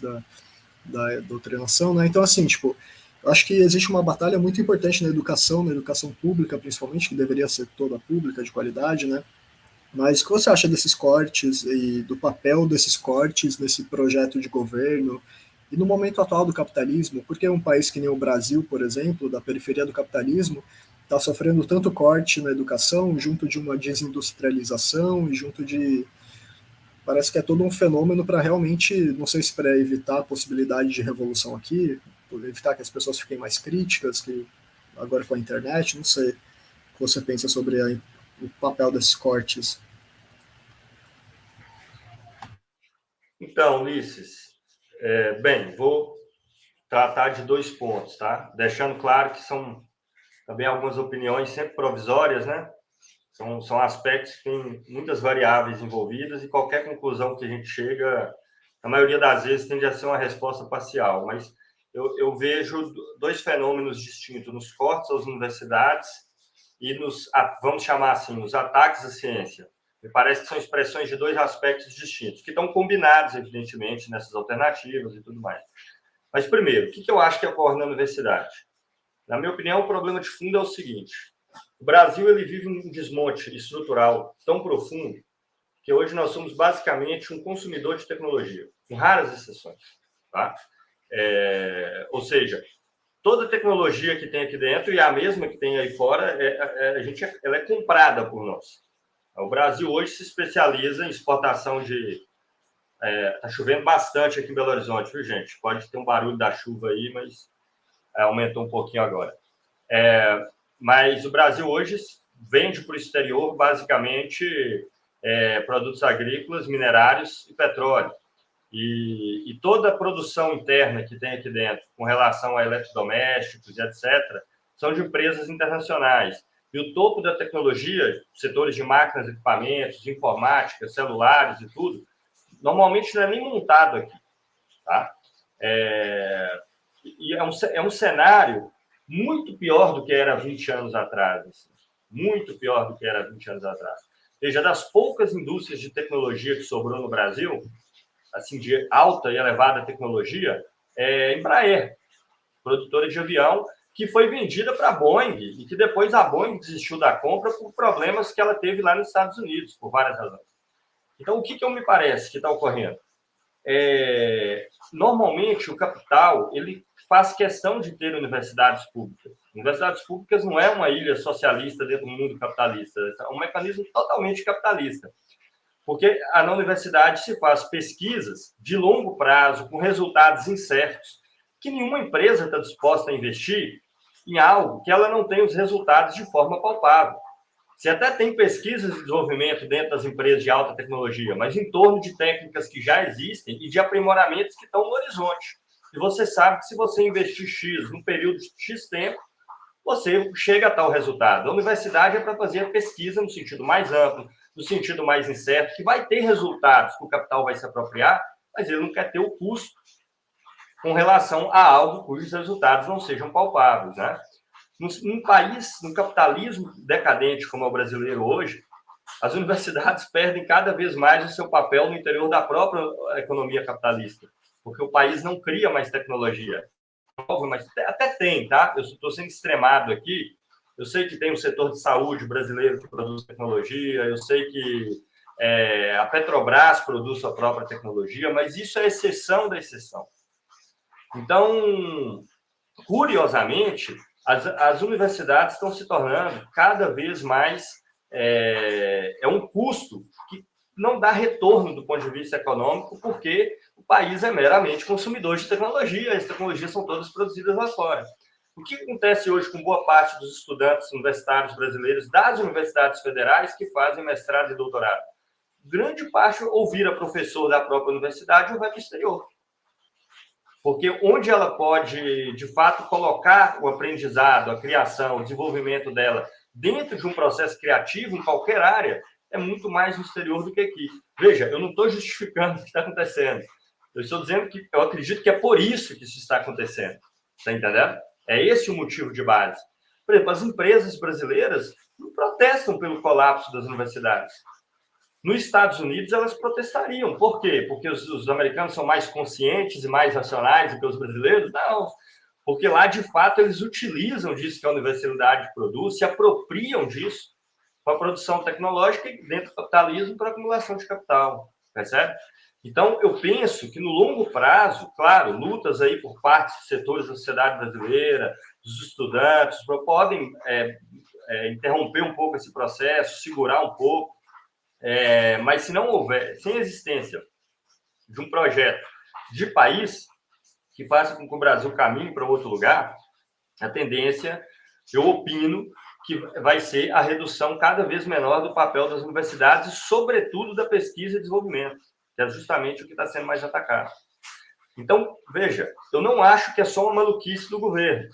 da doutrinação, né? Então, assim, tipo, eu acho que existe uma batalha muito importante na educação pública, principalmente, que deveria ser toda pública, de qualidade, né? Mas o que você acha desses cortes e do papel desses cortes nesse projeto de governo e no momento atual do capitalismo? Porque um país que nem o Brasil, por exemplo, da periferia do capitalismo, está sofrendo tanto corte na educação, junto de uma desindustrialização e junto de. Parece que é todo um fenômeno para realmente, não sei se para evitar a possibilidade de revolução aqui, evitar que as pessoas fiquem mais críticas, que agora com a internet, não sei o que você pensa sobre o papel desses cortes. Então, Ulisses, bem, vou tratar de 2 pontos, tá? Deixando claro que são também algumas opiniões sempre provisórias, né? São aspectos que têm muitas variáveis envolvidas e qualquer conclusão que a gente chega, na maioria das vezes, tende a ser uma resposta parcial. Mas eu vejo 2 fenômenos distintos nos cortes às universidades e vamos chamar assim, nos ataques à ciência. Me parece que são expressões de 2 aspectos distintos, que estão combinados, evidentemente, nessas alternativas e tudo mais. Mas, primeiro, o que eu acho que ocorre na universidade? Na minha opinião, o problema de fundo é o seguinte: o Brasil ele vive um desmonte estrutural tão profundo que hoje nós somos basicamente um consumidor de tecnologia, com raras exceções. Tá? Ou seja, toda tecnologia que tem aqui dentro e a mesma que tem aí fora, ela é comprada por nós. O Brasil hoje se especializa em exportação de... Está chovendo bastante aqui em Belo Horizonte, viu, gente? Pode ter um barulho da chuva aí, mas aumentou um pouquinho agora. Mas o Brasil hoje vende para o exterior, basicamente, produtos agrícolas, minerários e petróleo. E toda a produção interna que tem aqui dentro, com relação a eletrodomésticos e etc., são de empresas internacionais. E o topo da tecnologia, setores de máquinas, equipamentos, informática, celulares e tudo, normalmente não é nem montado aqui. Tá? E é um cenário muito pior do que era 20 anos atrás. Assim. Muito pior do que era 20 anos atrás. Veja, das poucas indústrias de tecnologia que sobrou no Brasil, assim, de alta e elevada tecnologia, Embraer, produtora de avião, que foi vendida para a Boeing e que depois a Boeing desistiu da compra por problemas que ela teve lá nos Estados Unidos, por várias razões. Então, o que me parece que está ocorrendo? Normalmente, o capital ele faz questão de ter universidades públicas. Universidades públicas não é uma ilha socialista dentro do mundo capitalista, é um mecanismo totalmente capitalista. Porque na universidade se faz pesquisas de longo prazo, com resultados incertos, que nenhuma empresa está disposta a investir em algo que ela não tem os resultados de forma palpável. Você até tem pesquisas de desenvolvimento dentro das empresas de alta tecnologia, mas em torno de técnicas que já existem e de aprimoramentos que estão no horizonte. E você sabe que se você investir X num período de X tempo, você chega a tal resultado. A universidade é para fazer a pesquisa no sentido mais amplo, no sentido mais incerto, que vai ter resultados que o capital vai se apropriar, mas ele não quer ter o custo com relação a algo cujos resultados não sejam palpáveis, né? Num país, num capitalismo decadente como é o brasileiro hoje, as universidades perdem cada vez mais o seu papel no interior da própria economia capitalista, porque o país não cria mais tecnologia. Mas até tem, tá? Eu estou sendo extremado aqui. Eu sei que tem um setor de saúde brasileiro que produz tecnologia, eu sei que a Petrobras produz sua própria tecnologia, mas isso é exceção da exceção. Então, curiosamente, as universidades estão se tornando cada vez mais um custo que não dá retorno do ponto de vista econômico, porque o país é meramente consumidor de tecnologia, as tecnologias são todas produzidas lá fora. O que acontece hoje com boa parte dos estudantes universitários brasileiros das universidades federais que fazem mestrado e doutorado? Grande parte ou vira professor da própria universidade ou vai para o exterior. Porque onde ela pode, de fato, colocar o aprendizado, a criação, o desenvolvimento dela dentro de um processo criativo, em qualquer área, é muito mais no exterior do que aqui. Veja, eu não estou justificando o que está acontecendo. Eu estou dizendo que eu acredito que é por isso que isso está acontecendo. Está entendendo? É esse o motivo de base. Por exemplo, as empresas brasileiras não protestam pelo colapso das universidades. Nos Estados Unidos, elas protestariam. Por quê? Porque os americanos são mais conscientes e mais racionais do que os brasileiros? Não. Porque lá, de fato, eles utilizam disso que a universidade produz, se apropriam disso para a produção tecnológica e dentro do capitalismo para a acumulação de capital, percebe? Então, eu penso que no longo prazo, claro, lutas aí por parte de setores da sociedade brasileira, dos estudantes, podem interromper um pouco esse processo, segurar um pouco, mas se não houver, sem existência de um projeto de país que faça com que o Brasil caminhe para outro lugar, a tendência, eu opino, que vai ser a redução cada vez menor do papel das universidades e, sobretudo, da pesquisa e desenvolvimento, que é justamente o que está sendo mais atacado. Então, veja, eu não acho que é só uma maluquice do governo,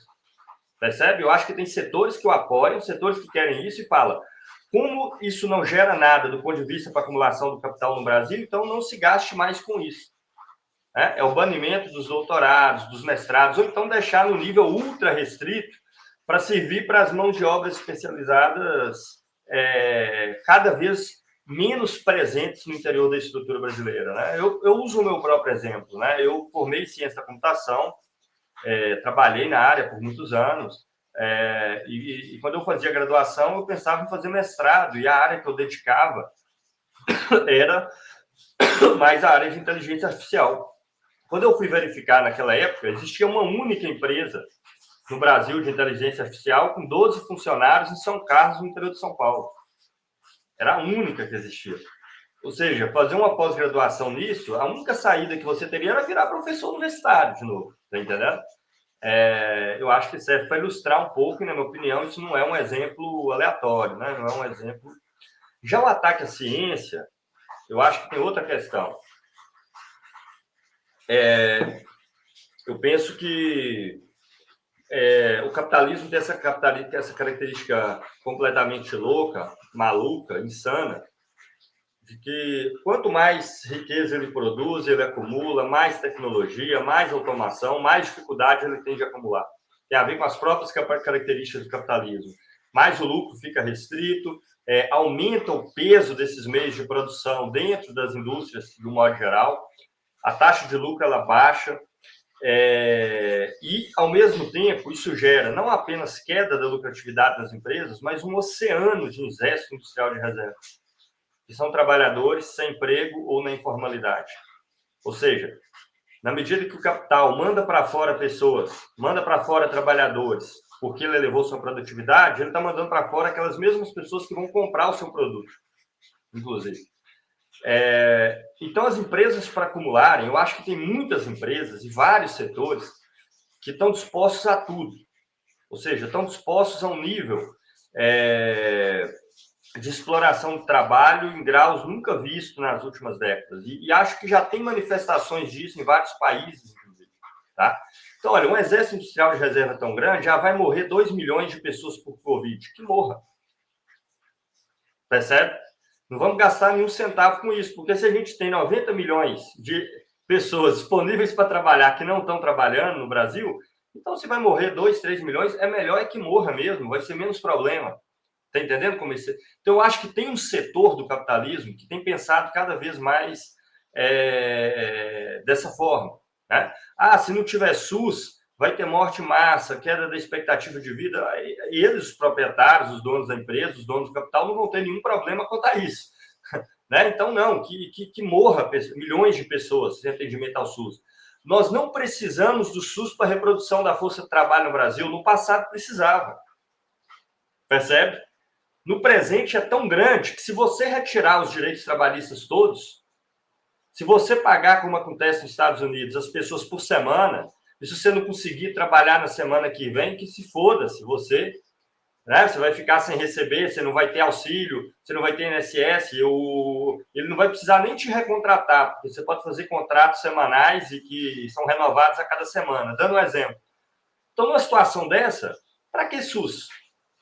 percebe? Eu acho que tem setores que o apoiam, setores que querem isso e falam, como isso não gera nada do ponto de vista para a acumulação do capital no Brasil, então não se gaste mais com isso. É o banimento dos doutorados, dos mestrados, ou então deixar no nível ultra restrito para servir para as mãos de obras especializadas cada vez menos presentes no interior da estrutura brasileira. Né? Eu uso o meu próprio exemplo. Né? Eu formei em ciência da computação, trabalhei na área por muitos anos, e quando eu fazia graduação, eu pensava em fazer mestrado, e a área que eu dedicava era mais a área de inteligência artificial. Quando eu fui verificar naquela época, existia uma única empresa no Brasil de inteligência artificial com 12 funcionários em São Carlos, no interior de São Paulo. Era a única que existia. Ou seja, fazer uma pós-graduação nisso, a única saída que você teria era virar professor universitário de novo, tá entendendo? Eu acho que serve para ilustrar um pouco, e, na minha opinião, isso não é um exemplo aleatório, né? Não é um exemplo... Já o ataque à ciência, eu acho que tem outra questão. Eu penso que o capitalismo tem essa característica completamente louca, maluca, insana, de que quanto mais riqueza ele produz, ele acumula, mais tecnologia, mais automação, mais dificuldade ele tem de acumular. Tem a ver com as próprias características do capitalismo. Mais o lucro fica restrito, aumenta o peso desses meios de produção dentro das indústrias, de um modo geral, a taxa de lucro ela baixa, e, ao mesmo tempo, isso gera não apenas queda da lucratividade das empresas, mas um oceano de exército industrial de reserva, que são trabalhadores sem emprego ou na informalidade. Ou seja, na medida que o capital manda para fora pessoas, manda para fora trabalhadores, porque ele elevou sua produtividade, ele está mandando para fora aquelas mesmas pessoas que vão comprar o seu produto, inclusive. Então, as empresas, para acumularem, eu acho que tem muitas empresas e vários setores que estão dispostos a tudo. Ou seja, estão dispostos a um nível de exploração de trabalho em graus nunca vistos nas últimas décadas. E acho que já tem manifestações disso em vários países, inclusive. Tá? Então, olha, um exército industrial de reserva tão grande já vai morrer 2 milhões de pessoas por Covid. Que morra. Percebe? Não vamos gastar nenhum centavo com isso, porque se a gente tem 90 milhões de pessoas disponíveis para trabalhar que não estão trabalhando no Brasil, então se vai morrer 2, 3 milhões, é melhor que morra mesmo, vai ser menos problema. Está entendendo como isso? Então, eu acho que tem um setor do capitalismo que tem pensado cada vez mais dessa forma. Né? Se não tiver SUS, vai ter morte em massa, queda da expectativa de vida. Eles, os proprietários, os donos da empresa, os donos do capital, não vão ter nenhum problema quanto a isso. Né? Então, não, que morra milhões de pessoas sem atendimento ao SUS. Nós não precisamos do SUS para a reprodução da força de trabalho no Brasil. No passado, precisava. Percebe? No presente é tão grande que se você retirar os direitos trabalhistas todos, se você pagar, como acontece nos Estados Unidos, as pessoas por semana, e se você não conseguir trabalhar na semana que vem, que se foda, se você, né, você vai ficar sem receber, você não vai ter auxílio, você não vai ter INSS, ele não vai precisar nem te recontratar, porque você pode fazer contratos semanais e que são renovados a cada semana. Dando um exemplo. Então, numa situação dessa, para que SUS?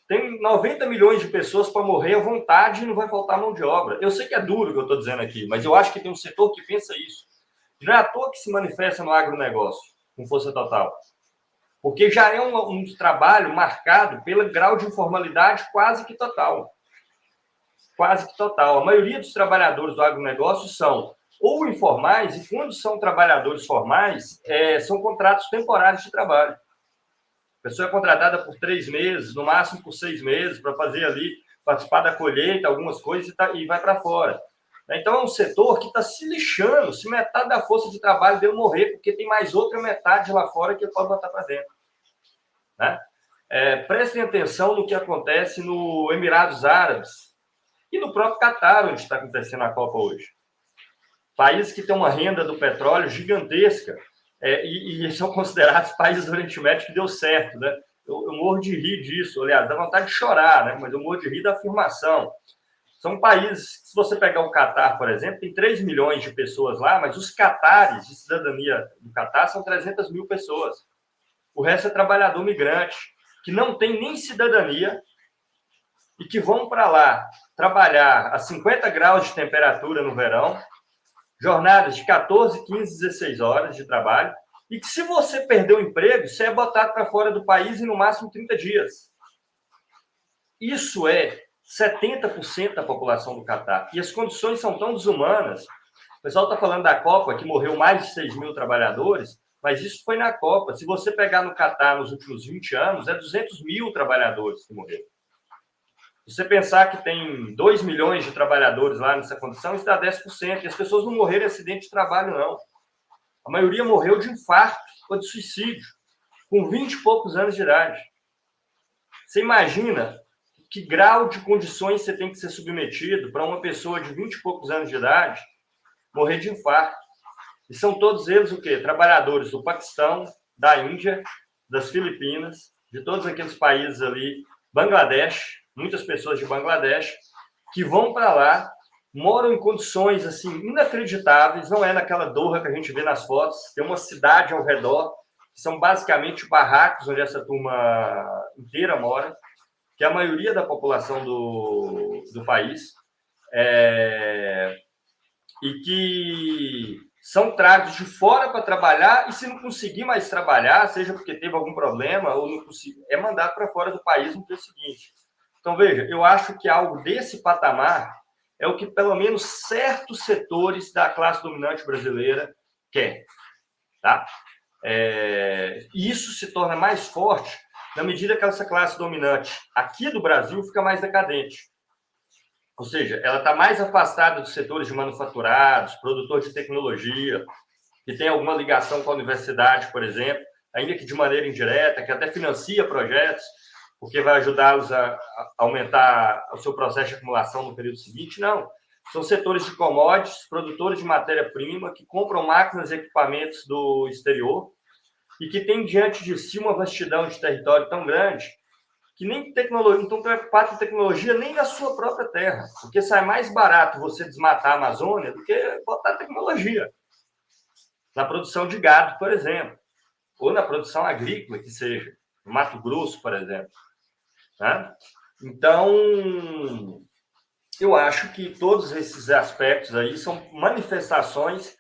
Tem 90 milhões de pessoas para morrer à vontade e não vai faltar mão de obra. Eu sei que é duro o que eu estou dizendo aqui, mas eu acho que tem um setor que pensa isso. Não é à toa que se manifesta no agronegócio, com força total. Porque já é um trabalho marcado pelo grau de informalidade quase que total. Quase que total. A maioria dos trabalhadores do agronegócio são ou informais, e quando são trabalhadores formais, são contratos temporários de trabalho. A pessoa é contratada por 3 meses, no máximo por 6 meses, para fazer ali, participar da colheita, algumas coisas, e vai para fora. Então, é um setor que está se lixando. Se metade da força de trabalho dele morrer, porque tem mais outra metade lá fora que ele pode botar para dentro. Né? Prestem atenção no que acontece no Emirados Árabes e no próprio Catar, onde está acontecendo a Copa hoje. Países que têm uma renda do petróleo gigantesca e são considerados países do Oriente Médio que deu certo. Né? Eu morro de rir disso. Aliás, dá vontade de chorar, né? Mas eu morro de rir da afirmação. São países, se você pegar o Catar, por exemplo, tem 3 milhões de pessoas lá, mas os catares de cidadania do Catar são 300 mil pessoas. O resto é trabalhador migrante, que não tem nem cidadania e que vão para lá trabalhar a 50 graus de temperatura no verão, jornadas de 14, 15, 16 horas de trabalho, e que se você perder o emprego, você é botado para fora do país em no máximo 30 dias. Isso é 70% da população do Catar. E as condições são tão desumanas. O pessoal está falando da Copa, que morreu mais de 6 mil trabalhadores, mas isso foi na Copa. Se você pegar no Catar nos últimos 20 anos, é 200 mil trabalhadores que morreram. Se você pensar que tem 2 milhões de trabalhadores lá nessa condição, isso dá 10%. E as pessoas não morreram em acidente de trabalho, não. A maioria morreu de infarto ou de suicídio, com 20 e poucos anos de idade. Você imagina que grau de condições você tem que ser submetido para uma pessoa de 20 e poucos anos de idade morrer de infarto? E são todos eles o quê? Trabalhadores do Paquistão, da Índia, das Filipinas, de todos aqueles países ali, Bangladesh, muitas pessoas de Bangladesh, que vão para lá, moram em condições assim inacreditáveis, não é naquela Doha que a gente vê nas fotos, tem uma cidade ao redor, que são basicamente barracos onde essa turma inteira mora, que a maioria da população do país, e que são tragos de fora para trabalhar, e se não conseguir mais trabalhar, seja porque teve algum problema ou não conseguir, é mandado para fora do país no dia seguinte. Então, veja, eu acho que algo desse patamar é o que pelo menos certos setores da classe dominante brasileira querem. Tá? E isso se torna mais forte na medida que essa classe dominante aqui do Brasil fica mais decadente. Ou seja, ela está mais afastada dos setores de manufaturados, produtor de tecnologia, que tem alguma ligação com a universidade, por exemplo, ainda que de maneira indireta, que até financia projetos, porque vai ajudá-los a aumentar o seu processo de acumulação no período seguinte. Não. São setores de commodities, produtores de matéria-prima, que compram máquinas e equipamentos do exterior e que têm diante de si uma vastidão de território tão grande que nem tecnologia, não estão preocupados com tecnologia nem na sua própria terra, porque sai mais barato você desmatar a Amazônia do que botar tecnologia na produção de gado, por exemplo, ou na produção agrícola, que seja, no Mato Grosso, por exemplo. Né? Então, eu acho que todos esses aspectos aí são manifestações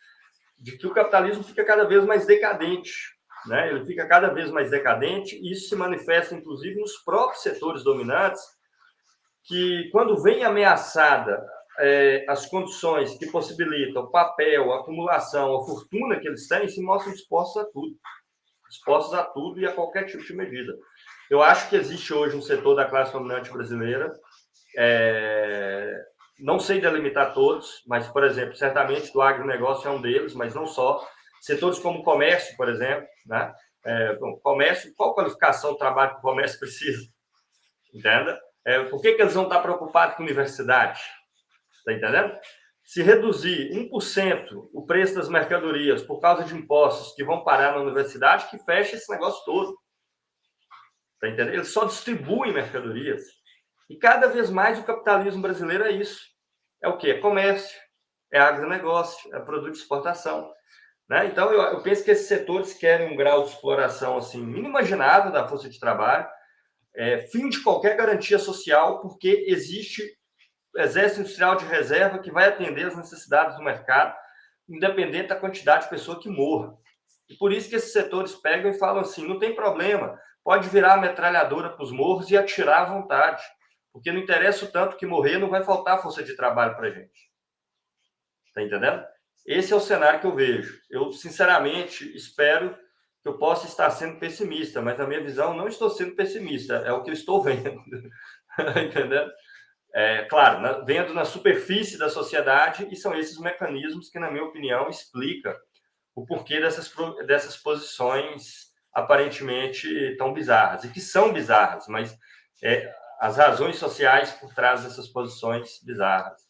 de que o capitalismo fica cada vez mais decadente. Né? Ele fica cada vez mais decadente e isso se manifesta, inclusive, nos próprios setores dominantes, que, quando vem ameaçada as condições que possibilitam o papel, a acumulação, a fortuna que eles têm, se mostram dispostos a tudo e a qualquer tipo de medida. Eu acho que existe hoje um setor da classe dominante brasileira, não sei delimitar todos, mas, por exemplo, certamente do agronegócio é um deles, mas não só. Setores como o comércio, por exemplo, né? Comércio, qual qualificação do trabalho que o comércio precisa? Entenda? Por que eles vão estar preocupados com a universidade? Está entendendo? Se reduzir 1% o preço das mercadorias por causa de impostos que vão parar na universidade, que fecha esse negócio todo. Está entendendo? Eles só distribuem mercadorias. E cada vez mais o capitalismo brasileiro é isso. É o quê? É comércio, é agronegócio, é produto de exportação. Né? Então, eu penso que esses setores querem um grau de exploração assim, inimaginável da força de trabalho, fim de qualquer garantia social, porque existe exército industrial de reserva que vai atender as necessidades do mercado, independente da quantidade de pessoa que morra. E por isso que esses setores pegam e falam assim, não tem problema, pode virar a metralhadora para os morros e atirar à vontade, porque não interessa o tanto que morrer, não vai faltar força de trabalho para a gente. Está entendendo? Esse é o cenário que eu vejo. Eu, sinceramente, espero que eu possa estar sendo pessimista, mas na minha visão não estou sendo pessimista, é o que eu estou vendo. Entendeu? claro, vendo na superfície da sociedade, e são esses mecanismos que, na minha opinião, explicam o porquê dessas posições aparentemente tão bizarras, e que são bizarras, mas as razões sociais por trás dessas posições bizarras.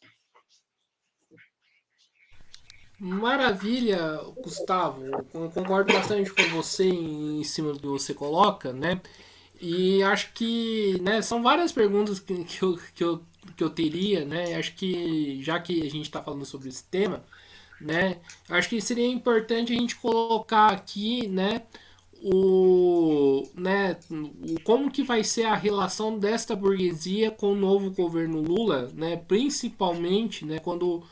Maravilha, Gustavo. Eu concordo bastante com você em cima do que você coloca, né? E acho que, né, são várias perguntas que eu teria, né? Acho que já que a gente está falando sobre esse tema, né? Acho que seria importante a gente colocar aqui, como que vai ser a relação desta burguesia com o novo governo Lula, né? Principalmente, né, quando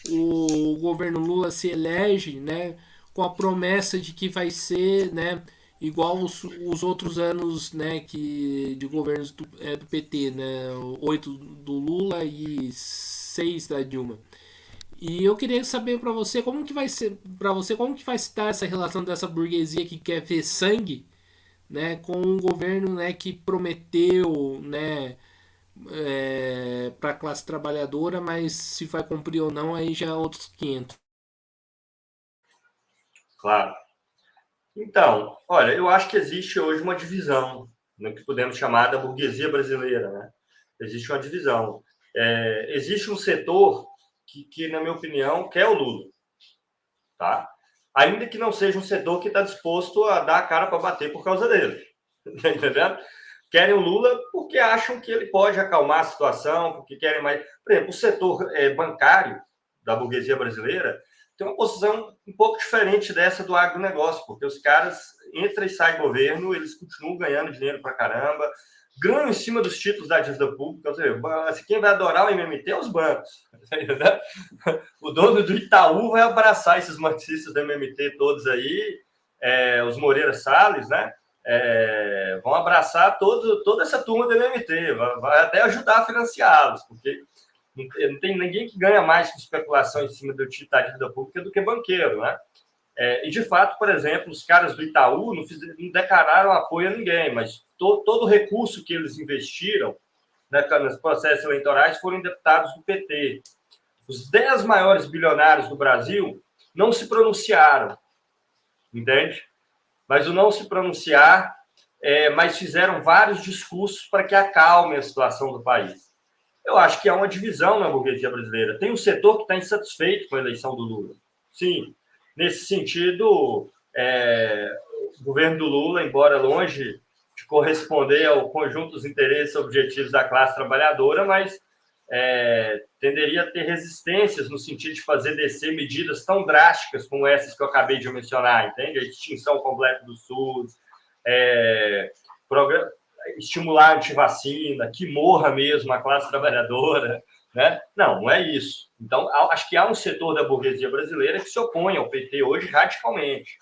o governo Lula se elege, né, com a promessa de que vai ser, né, igual os outros anos, né, de governos do PT, né, 8 do Lula e 6 da Dilma. E eu queria saber para você como que vai ser, para você como que vai estar essa relação dessa burguesia que quer ver sangue, né, com um governo, né, que prometeu, né, para a classe trabalhadora, mas se vai cumprir ou não, aí já é outros 500. Claro. Então, olha, eu acho que existe hoje uma divisão no que podemos chamar da burguesia brasileira, né? Existe uma divisão. Existe um setor que, na minha opinião, quer o Lula, tá? Ainda que não seja um setor que está disposto a dar a cara para bater por causa dele, tá entendendo? Querem o Lula porque acham que ele pode acalmar a situação, porque querem mais... Por exemplo, o setor bancário da burguesia brasileira tem uma posição um pouco diferente dessa do agronegócio, porque os caras entram e saem do governo, eles continuam ganhando dinheiro pra caramba, ganham em cima dos títulos da dívida pública. Ou seja, quem vai adorar o MMT é os bancos. O dono do Itaú vai abraçar esses marxistas do MMT todos aí, os Moreira Salles, né? Vão abraçar toda essa turma do MMT, vai até ajudar a financiá-los, porque não tem ninguém que ganha mais com especulação em cima do título da dívida pública do que banqueiro, né? E, de fato, por exemplo, os caras do Itaú não declararam apoio a ninguém, mas todo o recurso que eles investiram, né, nos processos eleitorais foram em deputados do PT. Os 10 maiores bilionários do Brasil não se pronunciaram, entende? Mas o não se pronunciar, mas fizeram vários discursos para que acalme a situação do país. Eu acho que há uma divisão na burguesia brasileira. Tem um setor que está insatisfeito com a eleição do Lula. Sim, nesse sentido, o governo do Lula, embora longe de corresponder ao conjunto dos interesses e objetivos da classe trabalhadora, mas tenderia a ter resistências no sentido de fazer descer medidas tão drásticas como essas que eu acabei de mencionar, entende? A extinção completa do SUS, estimular a antivacina, que morra mesmo a classe trabalhadora, né? Não é isso. Então, acho que há um setor da burguesia brasileira que se opõe ao PT hoje radicalmente.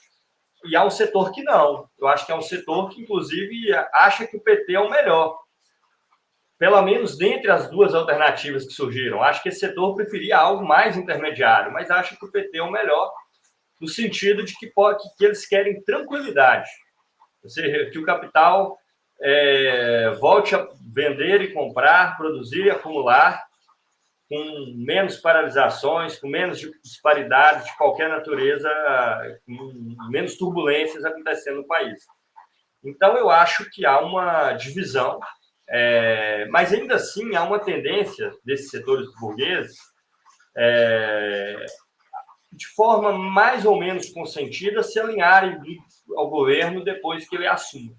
E há um setor que não. Eu acho que é um setor que, inclusive, acha que o PT é o melhor. Pelo menos dentre as duas alternativas que surgiram. Acho que esse setor preferia algo mais intermediário, mas acha que o PT é o melhor no sentido de que eles querem tranquilidade. Ou seja, que o capital volte a vender e comprar, produzir e acumular, com menos paralisações, com menos disparidades de qualquer natureza, com menos turbulências acontecendo no país. Então, eu acho que há uma divisão, mas ainda assim há uma tendência desses setores burgueses, de forma mais ou menos consentida, se alinharem ao governo depois que ele assuma,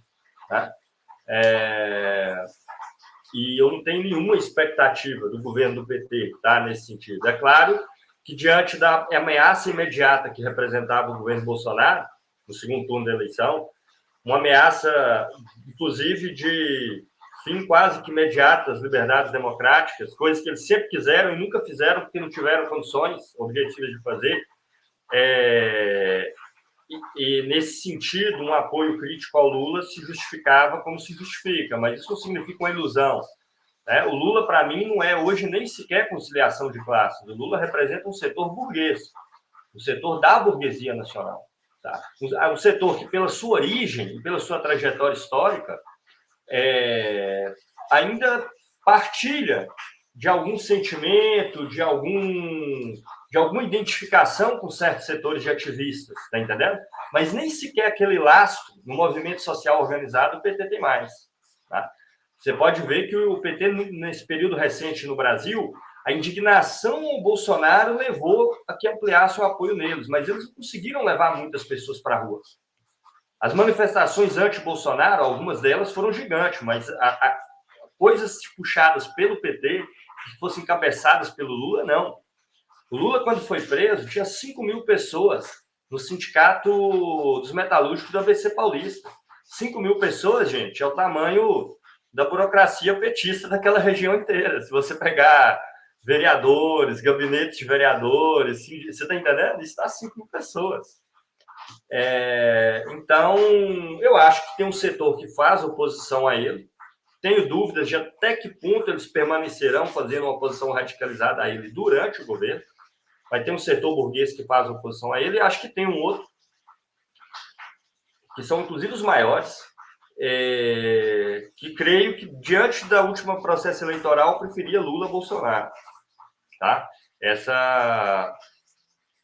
né? E eu não tenho nenhuma expectativa do governo do PT, tá, nesse sentido. É claro que, diante da ameaça imediata que representava o governo Bolsonaro, no segundo turno da eleição, uma ameaça, inclusive, de fim quase que imediato das liberdades democráticas, coisas que eles sempre quiseram e nunca fizeram porque não tiveram condições objetivas de fazer, e, nesse sentido, um apoio crítico ao Lula se justificava como se justifica, mas isso não significa uma ilusão, né? O Lula, para mim, não é hoje nem sequer conciliação de classes. O Lula representa um setor burguês, o setor da burguesia nacional. Tá? Um setor que, pela sua origem e pela sua trajetória histórica, ainda partilha de algum sentimento, de alguma identificação com certos setores de ativistas, tá entendendo? Mas nem sequer aquele lastro no movimento social organizado o PT tem mais. Tá? Você pode ver que o PT, nesse período recente no Brasil, a indignação ao Bolsonaro levou a que ampliasse o apoio neles, mas eles não conseguiram levar muitas pessoas para a rua. As manifestações anti-Bolsonaro, algumas delas foram gigantes, mas coisas puxadas pelo PT, que fossem encabeçadas pelo Lula, não. O Lula, quando foi preso, tinha 5 mil pessoas no sindicato dos metalúrgicos do ABC Paulista. 5 mil pessoas, gente, é o tamanho da burocracia petista daquela região inteira. Se você pegar vereadores, gabinetes de vereadores, você está entendendo? Isso dá 5 mil pessoas. Então, eu acho que tem um setor que faz oposição a ele. Tenho dúvidas de até que ponto eles permanecerão fazendo uma oposição radicalizada a ele durante o governo. Vai ter um setor burguês que faz oposição a ele, e acho que tem um outro, que são inclusive os maiores, que creio que, diante da última processo eleitoral, preferia Lula a Bolsonaro. Tá? Essa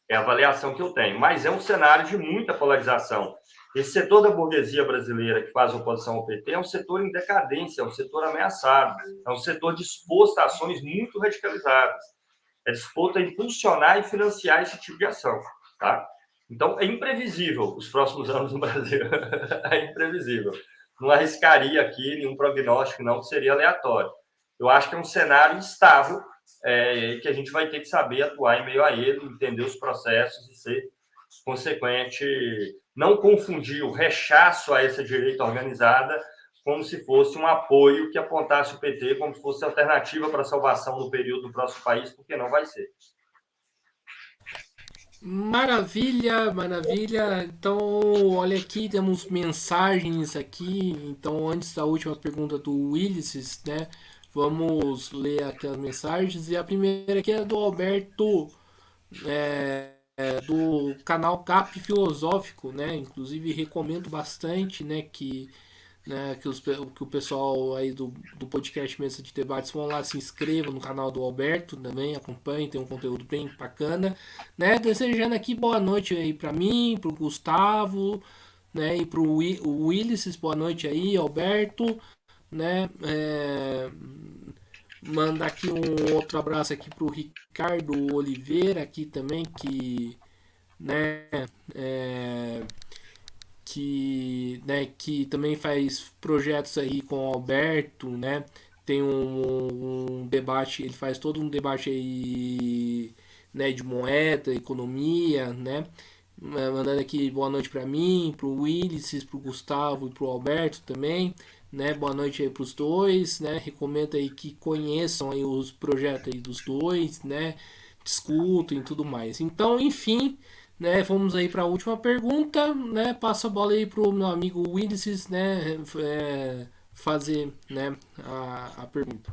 é a avaliação que eu tenho. Mas é um cenário de muita polarização. Esse setor da burguesia brasileira que faz oposição ao PT é um setor em decadência, é um setor ameaçado, é um setor disposto a ações muito radicalizadas. É disposto a impulsionar e financiar esse tipo de ação. Tá? Então, é imprevisível os próximos anos no Brasil. É imprevisível. Não arriscaria aqui nenhum prognóstico, não, que seria aleatório. Eu acho que é um cenário instável, que a gente vai ter que saber atuar em meio a ele, entender os processos e ser consequente, não confundir o rechaço a essa direita organizada como se fosse um apoio que apontasse o PT como se fosse alternativa para a salvação no período do próximo país, porque não vai ser. Maravilha, maravilha. Então, olha aqui, temos mensagens aqui. Então, antes da última pergunta do Willis, né? Vamos ler aqui as mensagens. E a primeira aqui é do Alberto, do canal Cap Filosófico, né? Inclusive recomendo bastante, né, que o pessoal aí do podcast Mesa de Debates vão lá, se inscrevam no canal do Alberto também, acompanhem, tem um conteúdo bem bacana, né? Desejando aqui boa noite aí para mim, pro Gustavo, né? E pro Willis, boa noite aí, Alberto, né? Mandar aqui um outro abraço aqui pro Ricardo Oliveira aqui também, né, que também faz projetos aí com o Alberto, né? Tem um debate, ele faz todo um debate aí, né, de moeda, economia, né? Mandando aqui boa noite para mim, pro Willis, pro Gustavo e pro Alberto também, né? Boa noite aí pros dois, né? Recomendo aí que conheçam aí os projetos aí dos dois, né? Discutem e tudo mais. Então, enfim, né, vamos aí para a última pergunta, né? Passo a bola aí pro meu amigo Willis, né, fazer, né, a pergunta.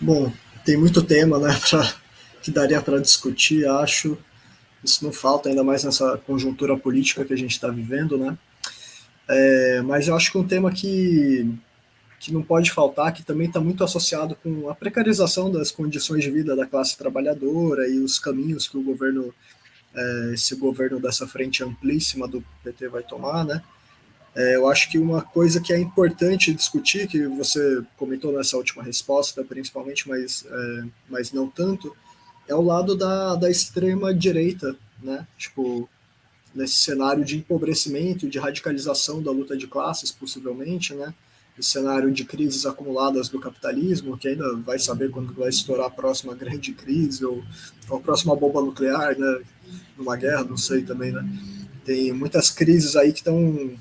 Bom, tem muito tema, né, que daria para discutir, acho. Isso não falta, ainda mais nessa conjuntura política que a gente está vivendo, né? Mas eu acho que um tema que não pode faltar, que também está muito associado com a precarização das condições de vida da classe trabalhadora e os caminhos que o governo, esse governo dessa frente amplíssima do PT vai tomar, né? Eu acho que uma coisa que é importante discutir, que você comentou nessa última resposta, principalmente, mas não tanto, é o lado da extrema direita, né? Tipo, nesse cenário de empobrecimento, de radicalização da luta de classes, possivelmente, né? Esse cenário de crises acumuladas do capitalismo, que ainda vai saber quando vai estourar a próxima grande crise ou a próxima bomba nuclear, né? Numa guerra, não sei também, né? Tem muitas crises aí que estão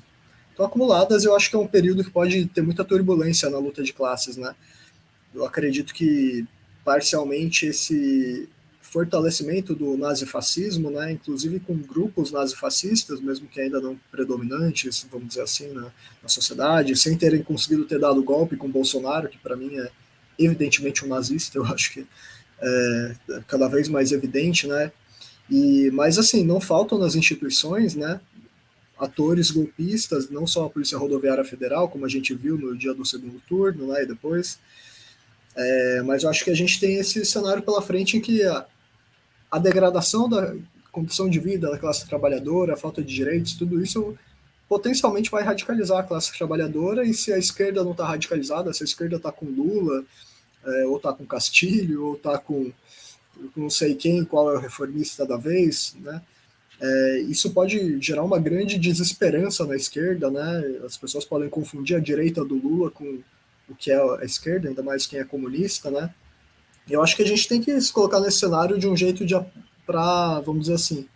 acumuladas. Eu acho que é um período que pode ter muita turbulência na luta de classes, né? Eu acredito que parcialmente esse fortalecimento do nazifascismo, né, inclusive com grupos nazifascistas, mesmo que ainda não predominantes, vamos dizer assim, na sociedade, sem terem conseguido ter dado golpe com Bolsonaro, que para mim é evidentemente um nazista, eu acho que é cada vez mais evidente, né? Mas assim, não faltam nas instituições, né, atores golpistas, não só a Polícia Rodoviária Federal, como a gente viu no dia do segundo turno, né, e depois. Mas eu acho que a gente tem esse cenário pela frente em que a degradação da condição de vida da classe trabalhadora, a falta de direitos, tudo isso potencialmente vai radicalizar a classe trabalhadora, e se a esquerda não está radicalizada, se a esquerda está com Lula, ou está com Castilho, ou está com não sei quem, qual é o reformista da vez, né? Isso pode gerar uma grande desesperança na esquerda, né? As pessoas podem confundir a direita do Lula com o que é a esquerda, ainda mais quem é comunista, né? E eu acho que a gente tem que se colocar nesse cenário de um jeito para, vamos dizer assim,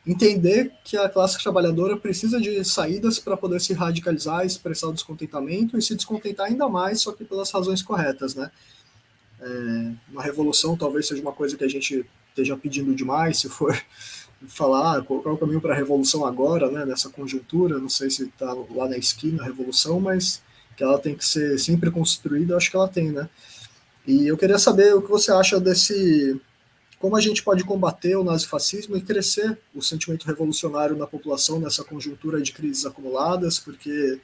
entender que a classe trabalhadora precisa de saídas para poder se radicalizar, expressar o descontentamento e se descontentar ainda mais, só que pelas razões corretas, né? Uma revolução talvez seja uma coisa que a gente esteja pedindo demais, se for falar qual é o caminho para a revolução agora, né, nessa conjuntura, não sei se está lá na esquina a revolução, mas que ela tem que ser sempre construída, acho que ela tem, né? E eu queria saber o que você acha desse, como a gente pode combater o nazifascismo e crescer o sentimento revolucionário na população nessa conjuntura de crises acumuladas, porque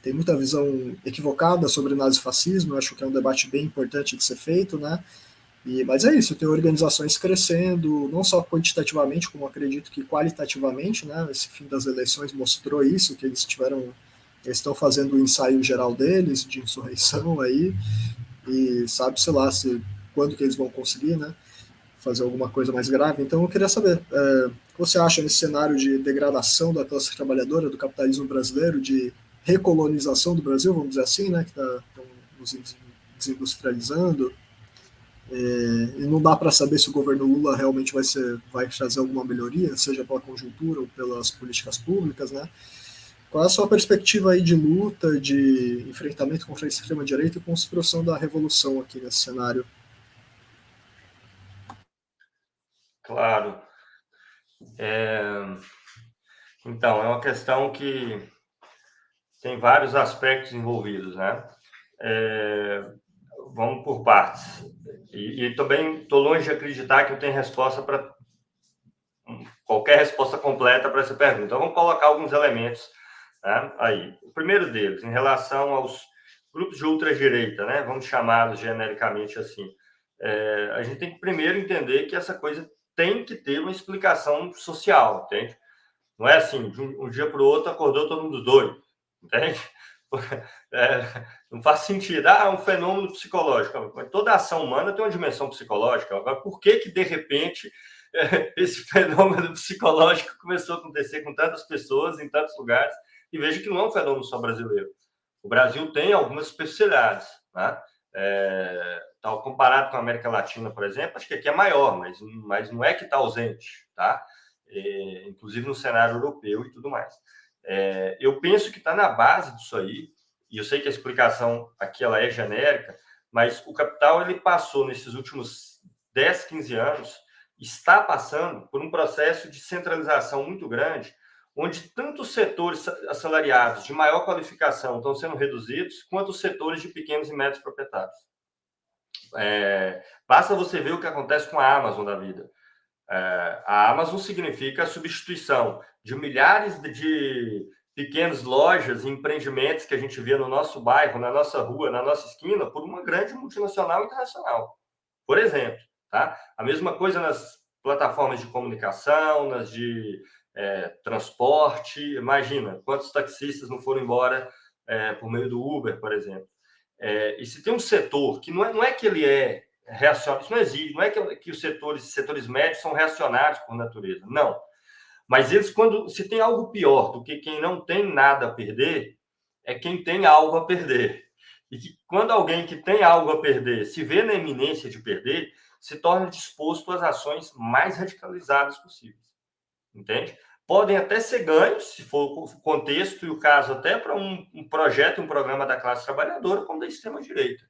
tem muita visão equivocada sobre o nazifascismo, eu acho que é um debate bem importante de ser feito, né? Mas é isso, tem organizações crescendo, não só quantitativamente, como acredito que qualitativamente, né? Esse fim das eleições mostrou isso, que eles estão fazendo o ensaio geral deles, de insurreição aí, e sabe-se lá quando que eles vão conseguir, né? Fazer alguma coisa mais grave. Então eu queria saber, o que você acha nesse cenário de degradação da classe trabalhadora, do capitalismo brasileiro, de recolonização do Brasil, vamos dizer assim, né? Que está nos desindustrializando. E não dá para saber se o governo Lula realmente vai trazer alguma melhoria, seja pela conjuntura ou pelas políticas públicas, né? Qual é a sua perspectiva aí de luta, de enfrentamento contra a extrema-direita e construção da revolução aqui nesse cenário? Claro. Então, é uma questão que tem vários aspectos envolvidos, né? Vamos por partes. E também estou longe de acreditar que eu tenho resposta para qualquer resposta completa para essa pergunta. Então, vamos colocar alguns elementos, né, aí. O primeiro deles, em relação aos grupos de ultradireita, né? Vamos chamá-los genericamente assim. A gente tem que primeiro entender que essa coisa tem que ter uma explicação social, entende? Não é assim, de um dia para o outro acordou todo mundo doido, entende? Não faz sentido. É um fenômeno psicológico. Toda ação humana tem uma dimensão psicológica. Agora, por que de repente, esse fenômeno psicológico começou a acontecer com tantas pessoas, em tantos lugares? E veja que não é um fenômeno só brasileiro. O Brasil tem algumas especialidades, né? Comparado com a América Latina, por exemplo, acho que aqui é maior, mas não é que está ausente, tá? Inclusive no cenário europeu e tudo mais. Eu penso que está na base disso aí, e eu sei que a explicação aqui ela é genérica, mas o capital ele passou nesses últimos 10, 15 anos, está passando por um processo de centralização muito grande, onde tanto os setores assalariados de maior qualificação estão sendo reduzidos, quanto os setores de pequenos e médios proprietários. Basta você ver o que acontece com a Amazon da vida. A Amazon significa a substituição de milhares de pequenas lojas e empreendimentos que a gente vê no nosso bairro, na nossa rua, na nossa esquina, por uma grande multinacional internacional, por exemplo. Tá? A mesma coisa nas plataformas de comunicação, nas de transporte. Imagina, quantos taxistas não foram embora por meio do Uber, por exemplo. E se tem um setor que não é que ele é reacionário, isso não existe, não é que os setores médios são reacionários por natureza, não. Mas eles, se tem algo pior do que quem não tem nada a perder, é quem tem algo a perder. E que quando alguém que tem algo a perder se vê na iminência de perder, se torna disposto às ações mais radicalizadas possíveis. Entende? Podem até ser ganhos, se for o contexto e o caso, até para um projeto, um programa da classe trabalhadora, como da extrema-direita.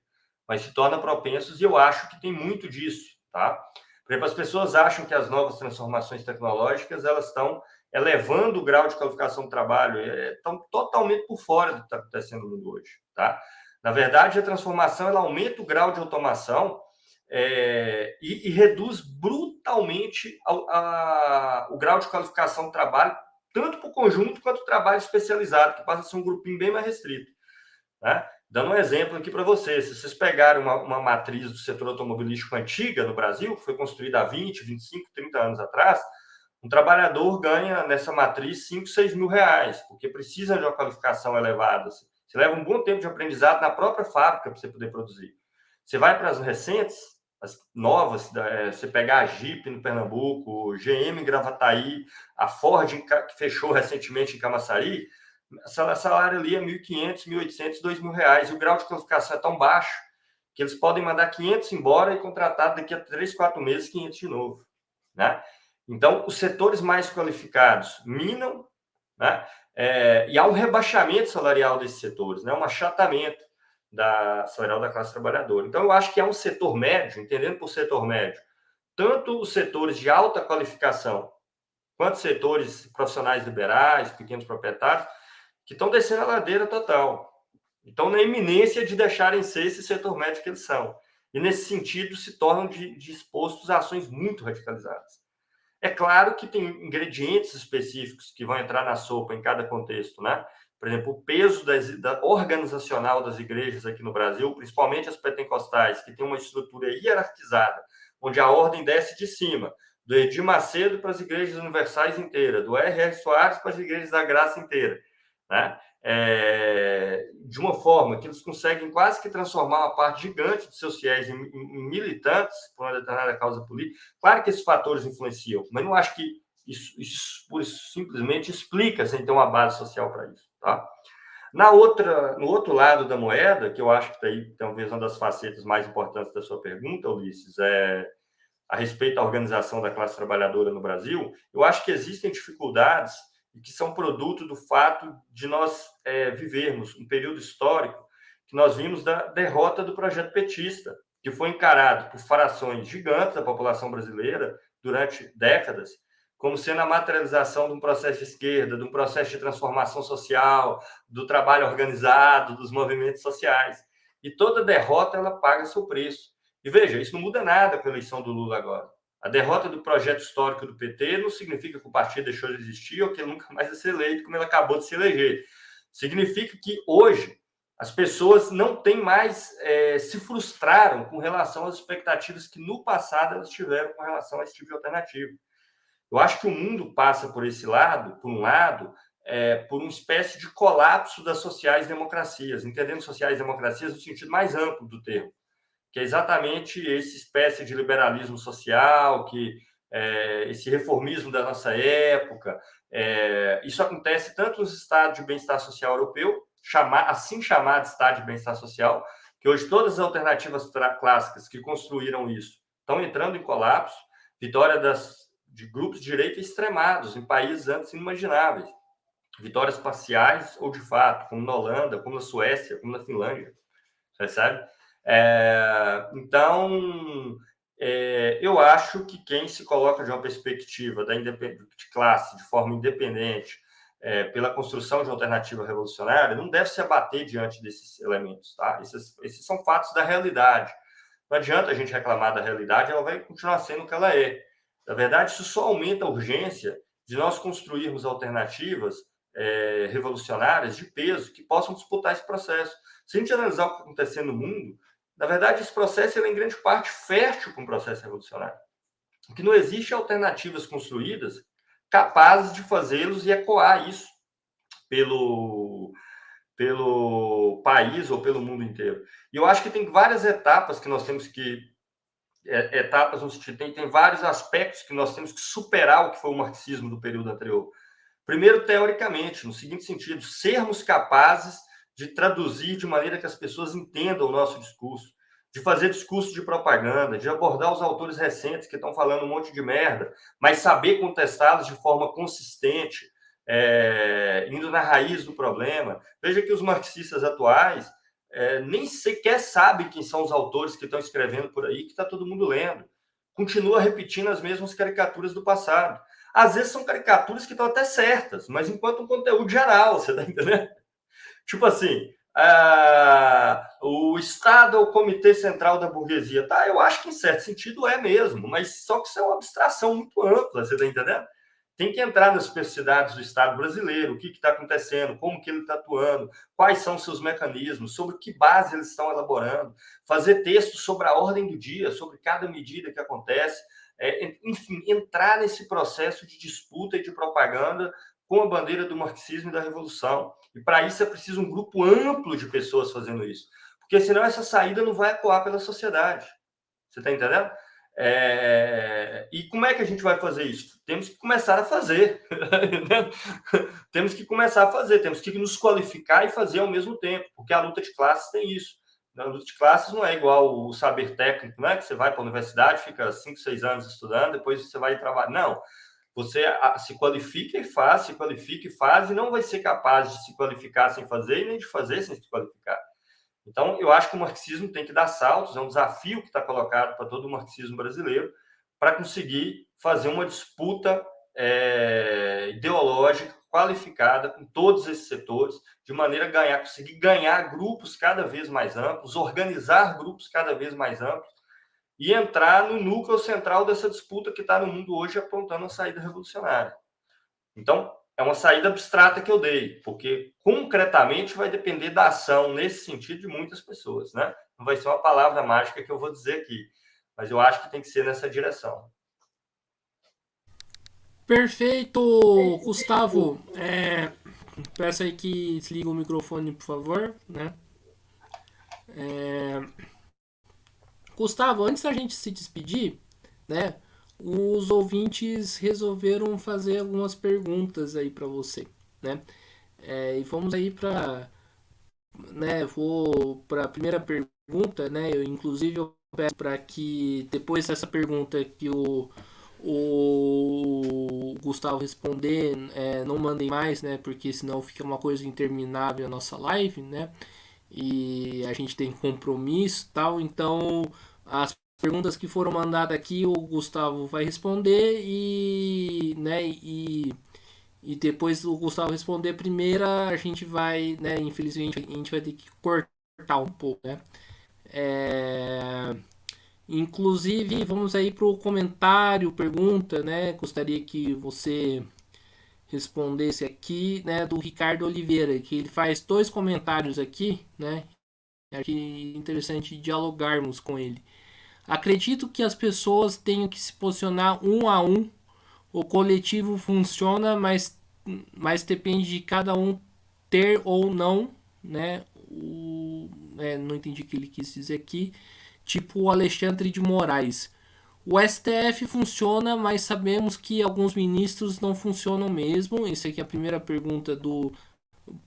Mas se torna propensos, e eu acho que tem muito disso, tá? Por exemplo, as pessoas acham que as novas transformações tecnológicas, elas estão elevando o grau de qualificação do trabalho, estão totalmente por fora do que está acontecendo no mundo hoje, tá? Na verdade, a transformação, ela aumenta o grau de automação e reduz brutalmente o grau de qualificação do trabalho, tanto para o conjunto quanto o trabalho especializado, que passa a ser um grupinho bem mais restrito. Né? Dando um exemplo aqui para vocês, se vocês pegarem uma matriz do setor automobilístico antiga no Brasil, que foi construída há 20, 25, 30 anos atrás, um trabalhador ganha nessa matriz 5, 6 mil reais, porque precisa de uma qualificação elevada. Você leva um bom tempo de aprendizado na própria fábrica para você poder produzir. Você vai para as recentes, as novas, você pegar a Jeep no Pernambuco, GM em Gravataí, a Ford que fechou recentemente em Camaçari, o salário ali é 1.500, 1.800, 2.000 reais, e o grau de qualificação é tão baixo que eles podem mandar 500 embora e contratar daqui a 3, 4 meses 500 de novo. Né? Então, os setores mais qualificados minam, né? E há um rebaixamento salarial desses setores, né? Um achatamento salarial da classe trabalhadora. Então, eu acho que é um setor médio, entendendo por setor médio, tanto os setores de alta qualificação, quanto setores profissionais liberais, pequenos proprietários, que estão descendo a ladeira total. Então, na iminência de deixarem ser esse setor médio que eles são. E, nesse sentido, se tornam expostos a ações muito radicalizadas. É claro que tem ingredientes específicos que vão entrar na sopa em cada contexto, né? Por exemplo, o peso organizacional das igrejas aqui no Brasil, principalmente as pentecostais, que tem uma estrutura hierarquizada, onde a ordem desce de cima, do Edir Macedo para as igrejas universais inteiras, do R.R. Soares para as igrejas da graça inteira, né? De uma forma que eles conseguem quase que transformar uma parte gigante de seus fiéis em militantes por uma determinada causa política. Claro que esses fatores influenciam, mas não acho que isso simplesmente explica sem ter uma base social para isso. Tá? No outro lado da moeda, que eu acho que está aí talvez uma das facetas mais importantes da sua pergunta, Ulisses, a respeito da organização da classe trabalhadora no Brasil, eu acho que existem dificuldades e que são produto do fato de nós vivermos um período histórico que nós vimos da derrota do projeto petista, que foi encarado por frações gigantes da população brasileira durante décadas, como sendo a materialização de um processo de esquerda, de um processo de transformação social, do trabalho organizado, dos movimentos sociais. E toda derrota, ela paga seu preço. E veja, isso não muda nada com a eleição do Lula agora. A derrota do projeto histórico do PT não significa que o partido deixou de existir ou que ele nunca mais vai ser eleito, como ele acabou de se eleger. Significa que hoje as pessoas não têm mais, se frustraram com relação às expectativas que no passado elas tiveram com relação a esse tipo de alternativa. Eu acho que o mundo passa por esse lado, por um lado, por uma espécie de colapso das sociais-democracias, entendendo sociais-democracias no sentido mais amplo do termo, que é exatamente essa espécie de liberalismo social, esse reformismo da nossa época. Isso acontece tanto nos estados de bem-estar social europeu, assim chamado estado de bem-estar social, que hoje todas as alternativas clássicas que construíram isso estão entrando em colapso, vitória de grupos de direita extremados em países antes inimagináveis, vitórias parciais ou de fato, como na Holanda, como na Suécia, como na Finlândia, sabe? Então, eu acho que quem se coloca de uma perspectiva de classe de forma independente, pela construção de uma alternativa revolucionária, não deve se abater diante desses elementos. Tá? Esses são fatos da realidade. Não adianta a gente reclamar da realidade, ela vai continuar sendo o que ela é. Na verdade, isso só aumenta a urgência de nós construirmos alternativas revolucionárias de peso que possam disputar esse processo. Se a gente analisar o que está acontecendo no mundo, na verdade, esse processo é em grande parte fértil para um processo revolucionário. O que não existe é alternativas construídas capazes de fazê-los e ecoar isso pelo país ou pelo mundo inteiro. E eu acho que tem várias etapas que nós temos que... etapas no sentido... Tem vários aspectos que nós temos que superar o que foi o marxismo do período anterior. Primeiro, teoricamente, no seguinte sentido, sermos capazes de traduzir de maneira que as pessoas entendam o nosso discurso, de fazer discurso de propaganda, de abordar os autores recentes que estão falando um monte de merda, mas saber contestá-los de forma consistente, indo na raiz do problema. Veja que os marxistas atuais nem sequer sabem quem são os autores que estão escrevendo por aí, que está todo mundo lendo. Continua repetindo as mesmas caricaturas do passado. Às vezes são caricaturas que estão até certas, mas enquanto um conteúdo geral, você está entendendo? Tipo assim, o Estado é o comitê central da burguesia. Tá, eu acho que em certo sentido é mesmo, mas só que isso é uma abstração muito ampla, você está entendendo? Tem que entrar nas especificidades do Estado brasileiro, o que está acontecendo, como que ele está atuando, quais são seus mecanismos, sobre que base eles estão elaborando, fazer textos sobre a ordem do dia, sobre cada medida que acontece, enfim, entrar nesse processo de disputa e de propaganda com a bandeira do marxismo e da revolução. E para isso é preciso um grupo amplo de pessoas fazendo isso, porque senão essa saída não vai ecoar pela sociedade. Você está entendendo? E como é que a gente vai fazer isso? Temos que começar a fazer. Temos que começar a fazer, temos que nos qualificar e fazer ao mesmo tempo, porque a luta de classes tem isso. A luta de classes não é igual o saber técnico, não é que você vai para a universidade, fica 5, 6 anos estudando, depois você vai trabalhar. Não, você se qualifica e faz, se qualifica e faz, e não vai ser capaz de se qualificar sem fazer e nem de fazer sem se qualificar. Então, eu acho que o marxismo tem que dar saltos, é um desafio que está colocado para todo o marxismo brasileiro, para conseguir fazer uma disputa ideológica qualificada com todos esses setores, de maneira a conseguir ganhar grupos cada vez mais amplos, organizar grupos cada vez mais amplos e entrar no núcleo central dessa disputa que está no mundo hoje apontando a saída revolucionária. Então, é uma saída abstrata que eu dei, porque concretamente vai depender da ação nesse sentido de muitas pessoas, né? Não vai ser uma palavra mágica que eu vou dizer aqui, mas eu acho que tem que ser nessa direção. Perfeito, Gustavo. Peço aí que desliga o microfone, por favor, né? Gustavo, antes da gente se despedir, né? Os ouvintes resolveram fazer algumas perguntas aí para você, né? E vamos aí para, né? Vou para a primeira pergunta, né? Eu peço para que depois dessa pergunta que o Gustavo responder, não mandem mais, né? Porque senão fica uma coisa interminável a nossa live, né? E a gente tem compromisso, tal. Então, as perguntas que foram mandadas aqui, o Gustavo vai responder e depois o Gustavo responder a primeira, a gente vai, né? Infelizmente, a gente vai ter que cortar um pouco, né? É... Inclusive, vamos aí para o comentário, pergunta, né? Gostaria que você respondesse aqui, né, do Ricardo Oliveira, que ele faz 2 comentários aqui, né? Acho interessante dialogarmos com ele. Acredito que as pessoas tenham que se posicionar um a um. O coletivo funciona, mas depende de cada um ter ou não, né? Não entendi o que ele quis dizer aqui. Tipo o Alexandre de Moraes. O STF funciona, mas sabemos que alguns ministros não funcionam mesmo. Essa aqui é a primeira pergunta do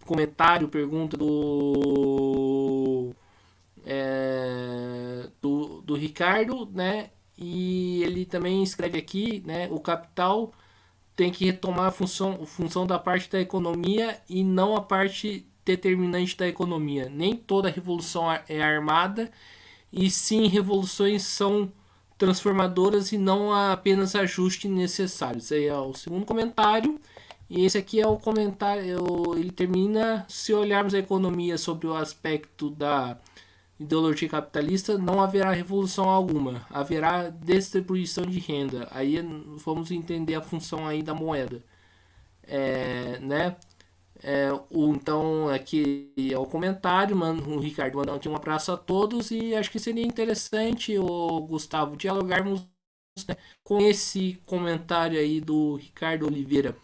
comentário, pergunta do Ricardo, né? E ele também escreve aqui, né? O capital tem que retomar a função da parte da economia e não a parte determinante da economia. Nem toda revolução é armada, e sim revoluções são transformadoras e não apenas ajustes necessários. Esse aí é o segundo comentário. E esse aqui é o comentário. Ele termina: se olharmos a economia sobre o aspecto da ideologia capitalista, não haverá revolução alguma, haverá distribuição de renda. Aí vamos entender a função aí da moeda, né? Então aqui é o comentário, o Ricardo mandou aqui um abraço a todos e acho que seria interessante, o Gustavo, dialogarmos, né, com esse comentário aí do Ricardo Oliveira.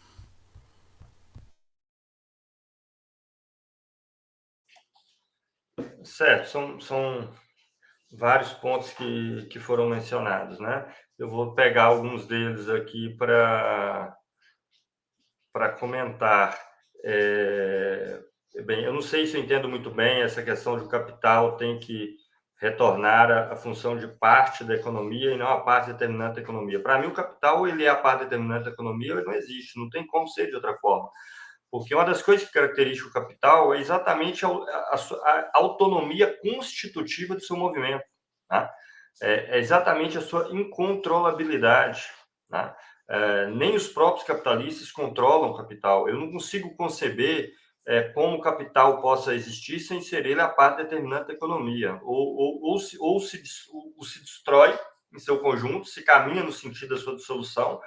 Certo, são vários pontos que foram mencionados, né? Eu vou pegar alguns deles aqui para comentar. Bem, eu não sei se eu entendo muito bem essa questão de o capital tem que retornar a função de parte da economia e não a parte determinante da economia. Para mim, o capital ele é a parte determinante da economia, ele não existe, não tem como ser de outra forma. Porque uma das coisas que caracteriza o capital é exatamente a autonomia constitutiva do seu movimento. Tá? É exatamente a sua incontrolabilidade. Tá? Nem os próprios capitalistas controlam o capital. Eu não consigo conceber como o capital possa existir sem ser ele a parte determinante da economia, ou se destrói em seu conjunto, se caminha no sentido da sua dissolução,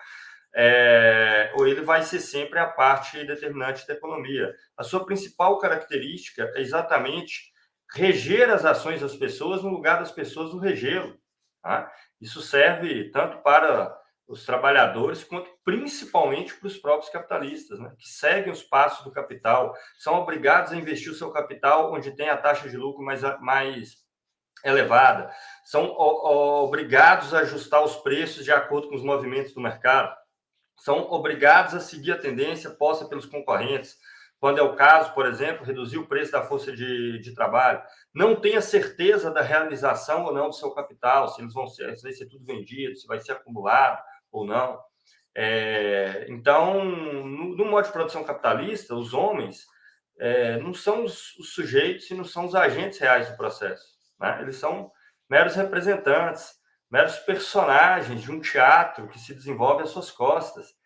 ou ele vai ser sempre a parte determinante da economia. A sua principal característica é exatamente reger as ações das pessoas no lugar das pessoas no regê-lo. Tá? Isso serve tanto para os trabalhadores quanto principalmente para os próprios capitalistas, né? Que seguem os passos do capital, são obrigados a investir o seu capital onde tem a taxa de lucro mais elevada, são obrigados a ajustar os preços de acordo com os movimentos do mercado, são obrigados a seguir a tendência posta pelos concorrentes, quando é o caso, por exemplo, reduzir o preço da força de trabalho, não tem a certeza da realização ou não do seu capital, se vai ser tudo vendido, se vai ser acumulado ou não. Então, no modo de produção capitalista, os homens não são os sujeitos e não são os agentes reais do processo, né? Eles são meros representantes, meros personagens de um teatro que se desenvolve às suas costas,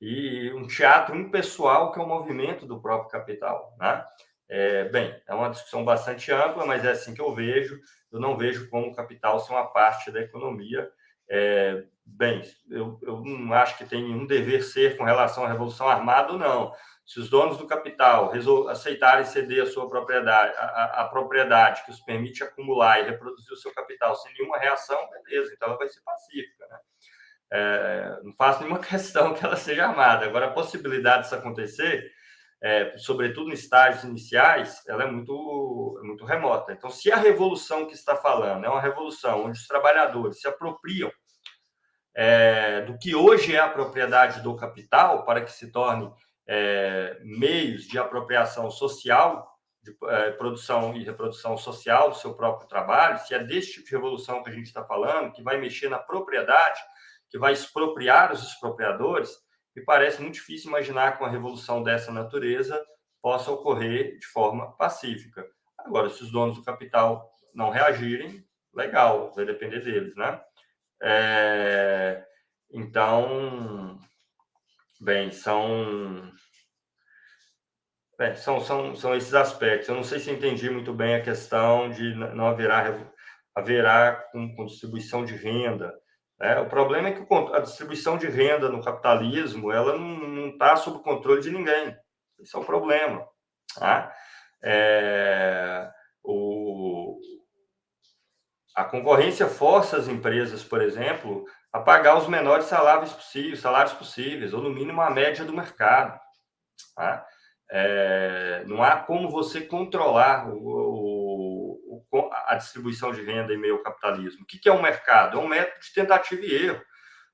e um teatro impessoal que é o movimento do próprio capital, né? É uma discussão bastante ampla, mas é assim que eu vejo. Eu não vejo como o capital ser uma parte da economia. Eu não acho que tem nenhum dever ser com relação à Revolução Armada ou não. Se os donos do capital aceitarem ceder a sua propriedade, a propriedade que os permite acumular e reproduzir o seu capital sem nenhuma reação, beleza, então ela vai ser pacífica, né? Não faço nenhuma questão que ela seja armada. Agora, a possibilidade disso acontecer, sobretudo em estágios iniciais, ela é muito remota. Então, se a revolução que está falando é uma revolução onde os trabalhadores se apropriam do que hoje é a propriedade do capital para que se torne meios de apropriação social, de produção e reprodução social do seu próprio trabalho, se é desse tipo de revolução que a gente está falando, que vai mexer na propriedade, que vai expropriar os expropriadores, me parece muito difícil imaginar que uma revolução dessa natureza possa ocorrer de forma pacífica. Agora, se os donos do capital não reagirem, legal, vai depender deles, né? Então, são esses aspectos. Eu não sei se entendi muito bem a questão de não haverá com distribuição de renda. O problema é que a distribuição de renda no capitalismo ela não está sob o controle de ninguém. Esse é o problema. Tá? A concorrência força as empresas, por exemplo, a pagar os menores salários possíveis, ou no mínimo a média do mercado. Tá? Não há como você controlar a distribuição de renda em meio ao capitalismo. O que é um mercado? É um método de tentativa e erro,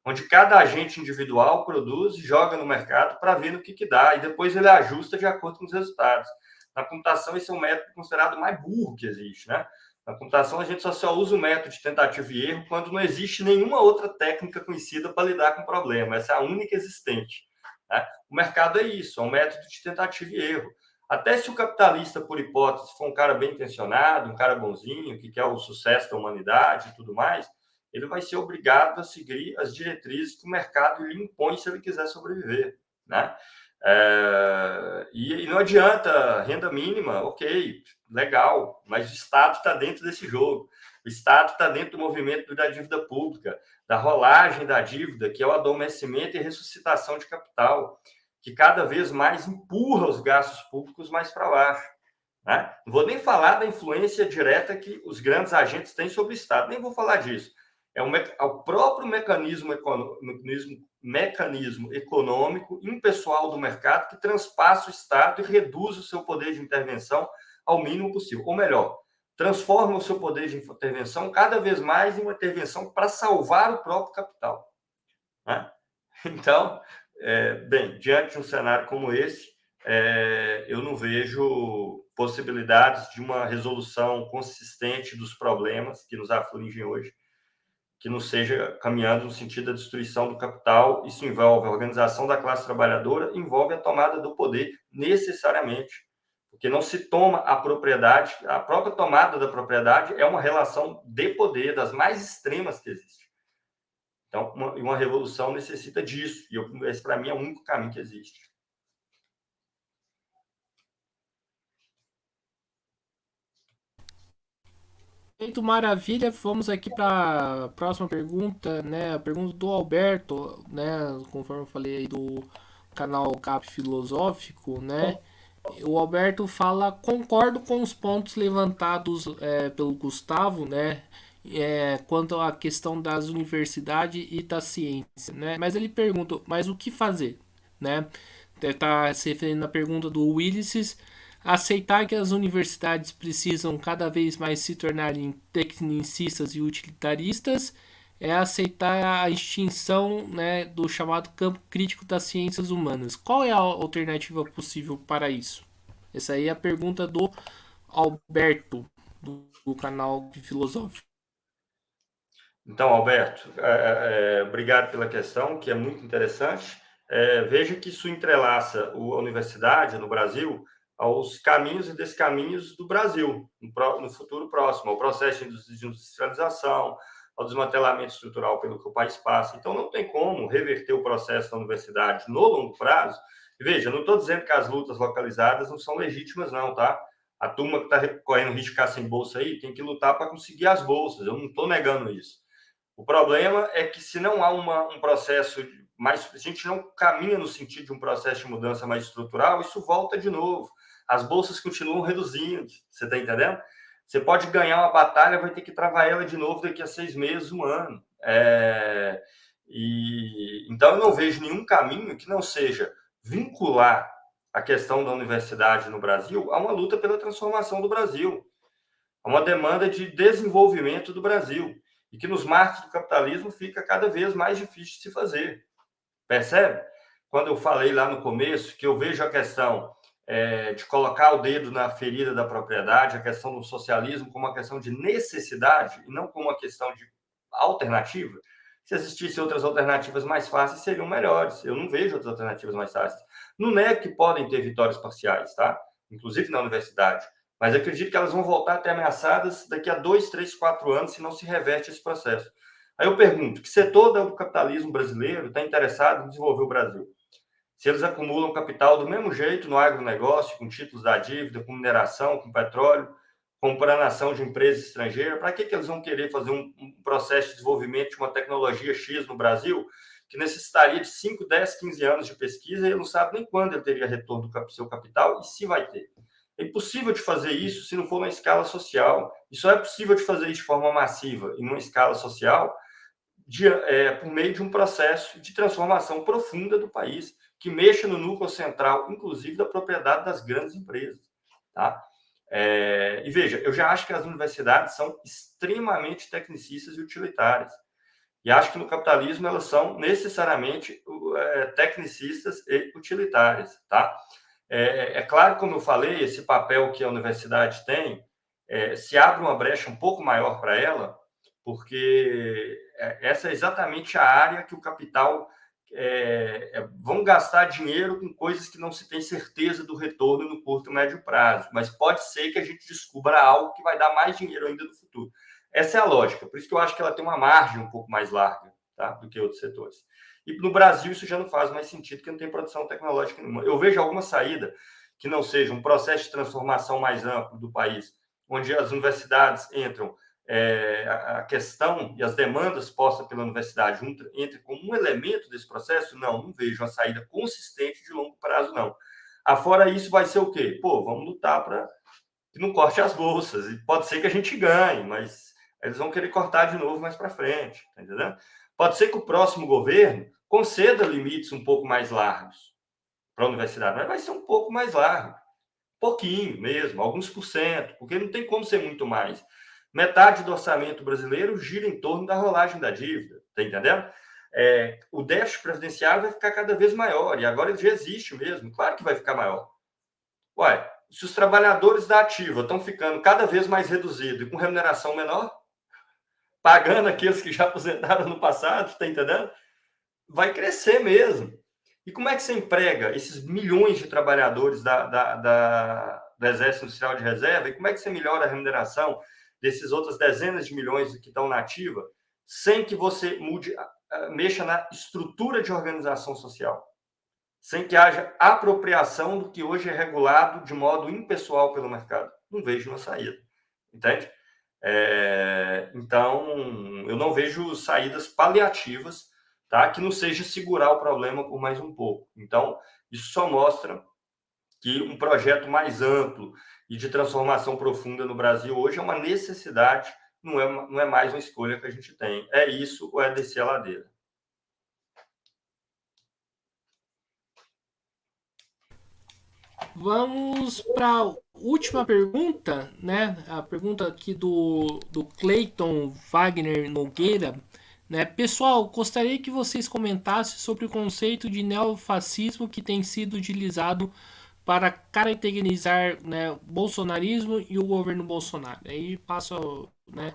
onde cada agente individual produz e joga no mercado para ver no que dá, e depois ele ajusta de acordo com os resultados. Na computação, esse é o método considerado mais burro que existe, né? Na computação, a gente só usa o método de tentativa e erro quando não existe nenhuma outra técnica conhecida para lidar com o problema. Essa é a única existente. Né? O mercado é isso, é um método de tentativa e erro. Até se o capitalista, por hipótese, for um cara bem intencionado, um cara bonzinho, que quer o sucesso da humanidade e tudo mais, ele vai ser obrigado a seguir as diretrizes que o mercado lhe impõe se ele quiser sobreviver. Né? E não adianta renda mínima, ok, legal, mas o Estado está dentro desse jogo. O Estado está dentro do movimento da dívida pública, da rolagem da dívida, que é o adormecimento e ressuscitação de capital, que cada vez mais empurra os gastos públicos mais para baixo. Né? Não vou nem falar da influência direta que os grandes agentes têm sobre o Estado, nem vou falar disso. É o próprio mecanismo econômico impessoal do mercado que transpassa o Estado e reduz o seu poder de intervenção ao mínimo possível. Ou melhor, transforma o seu poder de intervenção cada vez mais em uma intervenção para salvar o próprio capital. Né? Então, diante de um cenário como esse, eu não vejo possibilidades de uma resolução consistente dos problemas que nos afligem hoje, que não seja caminhando no sentido da destruição do capital. Isso envolve a organização da classe trabalhadora, envolve a tomada do poder necessariamente, porque não se toma a propriedade, a própria tomada da propriedade é uma relação de poder das mais extremas que existe. Então, uma revolução necessita disso, e esse, para mim, é o único caminho que existe. Feito, maravilha. Vamos aqui para a próxima pergunta, né? A pergunta do Alberto, né? Conforme eu falei aí do canal Cap Filosófico, né? O Alberto fala: concordo com os pontos levantados pelo Gustavo, né? Quanto à questão das universidades e da ciência, né? Mas ele pergunta: mas o que fazer, né? Está se referindo à pergunta do Willis. Aceitar que as universidades precisam cada vez mais se tornarem tecnicistas e utilitaristas é aceitar a extinção, né, do chamado campo crítico das ciências humanas. Qual é a alternativa possível para isso? Essa aí é a pergunta do Alberto, do canal Filosófico. Então, Alberto, obrigado pela questão, que é muito interessante. Veja que isso entrelaça a universidade no Brasil aos caminhos e descaminhos do Brasil no futuro próximo, ao processo de industrialização, ao desmantelamento estrutural pelo que o país passa. Então, não tem como reverter o processo da universidade no longo prazo. E veja, não estou dizendo que as lutas localizadas não são legítimas, não, tá? A turma que está correndo risco de ficar sem bolsa aí tem que lutar para conseguir as bolsas. Eu não estou negando isso. O problema é que se não há um processo mais, se a gente não caminha no sentido de um processo de mudança mais estrutural, isso volta de novo. As bolsas continuam reduzindo, você está entendendo? Você pode ganhar uma batalha, vai ter que travar ela de novo daqui a 6 meses, um ano. Então, eu não vejo nenhum caminho que não seja vincular a questão da universidade no Brasil a uma luta pela transformação do Brasil, a uma demanda de desenvolvimento do Brasil, e que nos marcos do capitalismo fica cada vez mais difícil de se fazer. Percebe? Quando eu falei lá no começo que eu vejo a questão de colocar o dedo na ferida da propriedade, a questão do socialismo como uma questão de necessidade e não como uma questão de alternativa. Se existissem outras alternativas mais fáceis, seriam melhores. Eu não vejo outras alternativas mais fáceis. Não nego que podem ter vitórias parciais, tá? Inclusive na universidade. Mas acredito que elas vão voltar a ter ameaçadas daqui a 2, 3, 4 anos, se não se reverte esse processo. Aí eu pergunto, que setor do capitalismo brasileiro está interessado em desenvolver o Brasil? Se eles acumulam capital do mesmo jeito no agronegócio, com títulos da dívida, com mineração, com petróleo, comprando ação de empresas estrangeiras, para que eles vão querer fazer um processo de desenvolvimento de uma tecnologia X no Brasil, que necessitaria de 5, 10, 15 anos de pesquisa e ele não sabe nem quando ele teria retorno do seu capital e se vai ter. É impossível de fazer isso se não for na escala social. E só é possível de fazer isso de forma massiva e numa escala social por meio de um processo de transformação profunda do país, que mexa no núcleo central, inclusive da propriedade das grandes empresas. Tá? E veja, eu já acho que as universidades são extremamente tecnicistas e utilitárias. E acho que no capitalismo elas são necessariamente tecnicistas e utilitárias. Tá? Claro, como eu falei, esse papel que a universidade tem, se abre uma brecha um pouco maior para ela, porque essa é exatamente a área que o capital vão gastar dinheiro com coisas que não se tem certeza do retorno no curto e médio prazo, mas pode ser que a gente descubra algo que vai dar mais dinheiro ainda no futuro. Essa é a lógica, por isso que eu acho que ela tem uma margem um pouco mais larga, tá, do que outros setores. E no Brasil isso já não faz mais sentido, porque não tem produção tecnológica nenhuma. Eu vejo alguma saída que não seja um processo de transformação mais amplo do país, onde as universidades entram, a questão e as demandas postas pela universidade entre como um elemento desse processo, não vejo uma saída consistente de longo prazo, não. Afora isso, vai ser o quê? Vamos lutar para que não corte as bolsas. E pode ser que a gente ganhe, mas eles vão querer cortar de novo mais para frente, tá entendendo? Pode ser que o próximo governo conceda limites um pouco mais largos para a universidade, mas vai ser um pouco mais largo. Pouquinho mesmo, alguns por cento, porque não tem como ser muito mais. Metade do orçamento brasileiro gira em torno da rolagem da dívida, tá entendendo? O déficit previdenciário vai ficar cada vez maior, e agora ele já existe mesmo, claro que vai ficar maior. Ué, se os trabalhadores da ativa estão ficando cada vez mais reduzidos e com remuneração menor, pagando aqueles que já aposentaram no passado, tá entendendo? Vai crescer mesmo. E como é que você emprega esses milhões de trabalhadores do Exército Industrial de Reserva? E como é que você melhora a remuneração desses outras dezenas de milhões que estão na ativa, sem que você mexa na estrutura de organização social? Sem que haja apropriação do que hoje é regulado de modo impessoal pelo mercado. Não vejo uma saída. Entende? Então, eu não vejo saídas paliativas, tá? Que não seja segurar o problema por mais um pouco. Então, isso só mostra que um projeto mais amplo e de transformação profunda no Brasil hoje é uma necessidade, não é mais uma escolha que a gente tem. É isso ou é descer a ladeira? Vamos para a última pergunta, né? A pergunta aqui do Clayton Wagner Nogueira. Né? Pessoal, gostaria que vocês comentassem sobre o conceito de neofascismo que tem sido utilizado para caracterizar, né, o bolsonarismo e o governo Bolsonaro. Aí passo, né,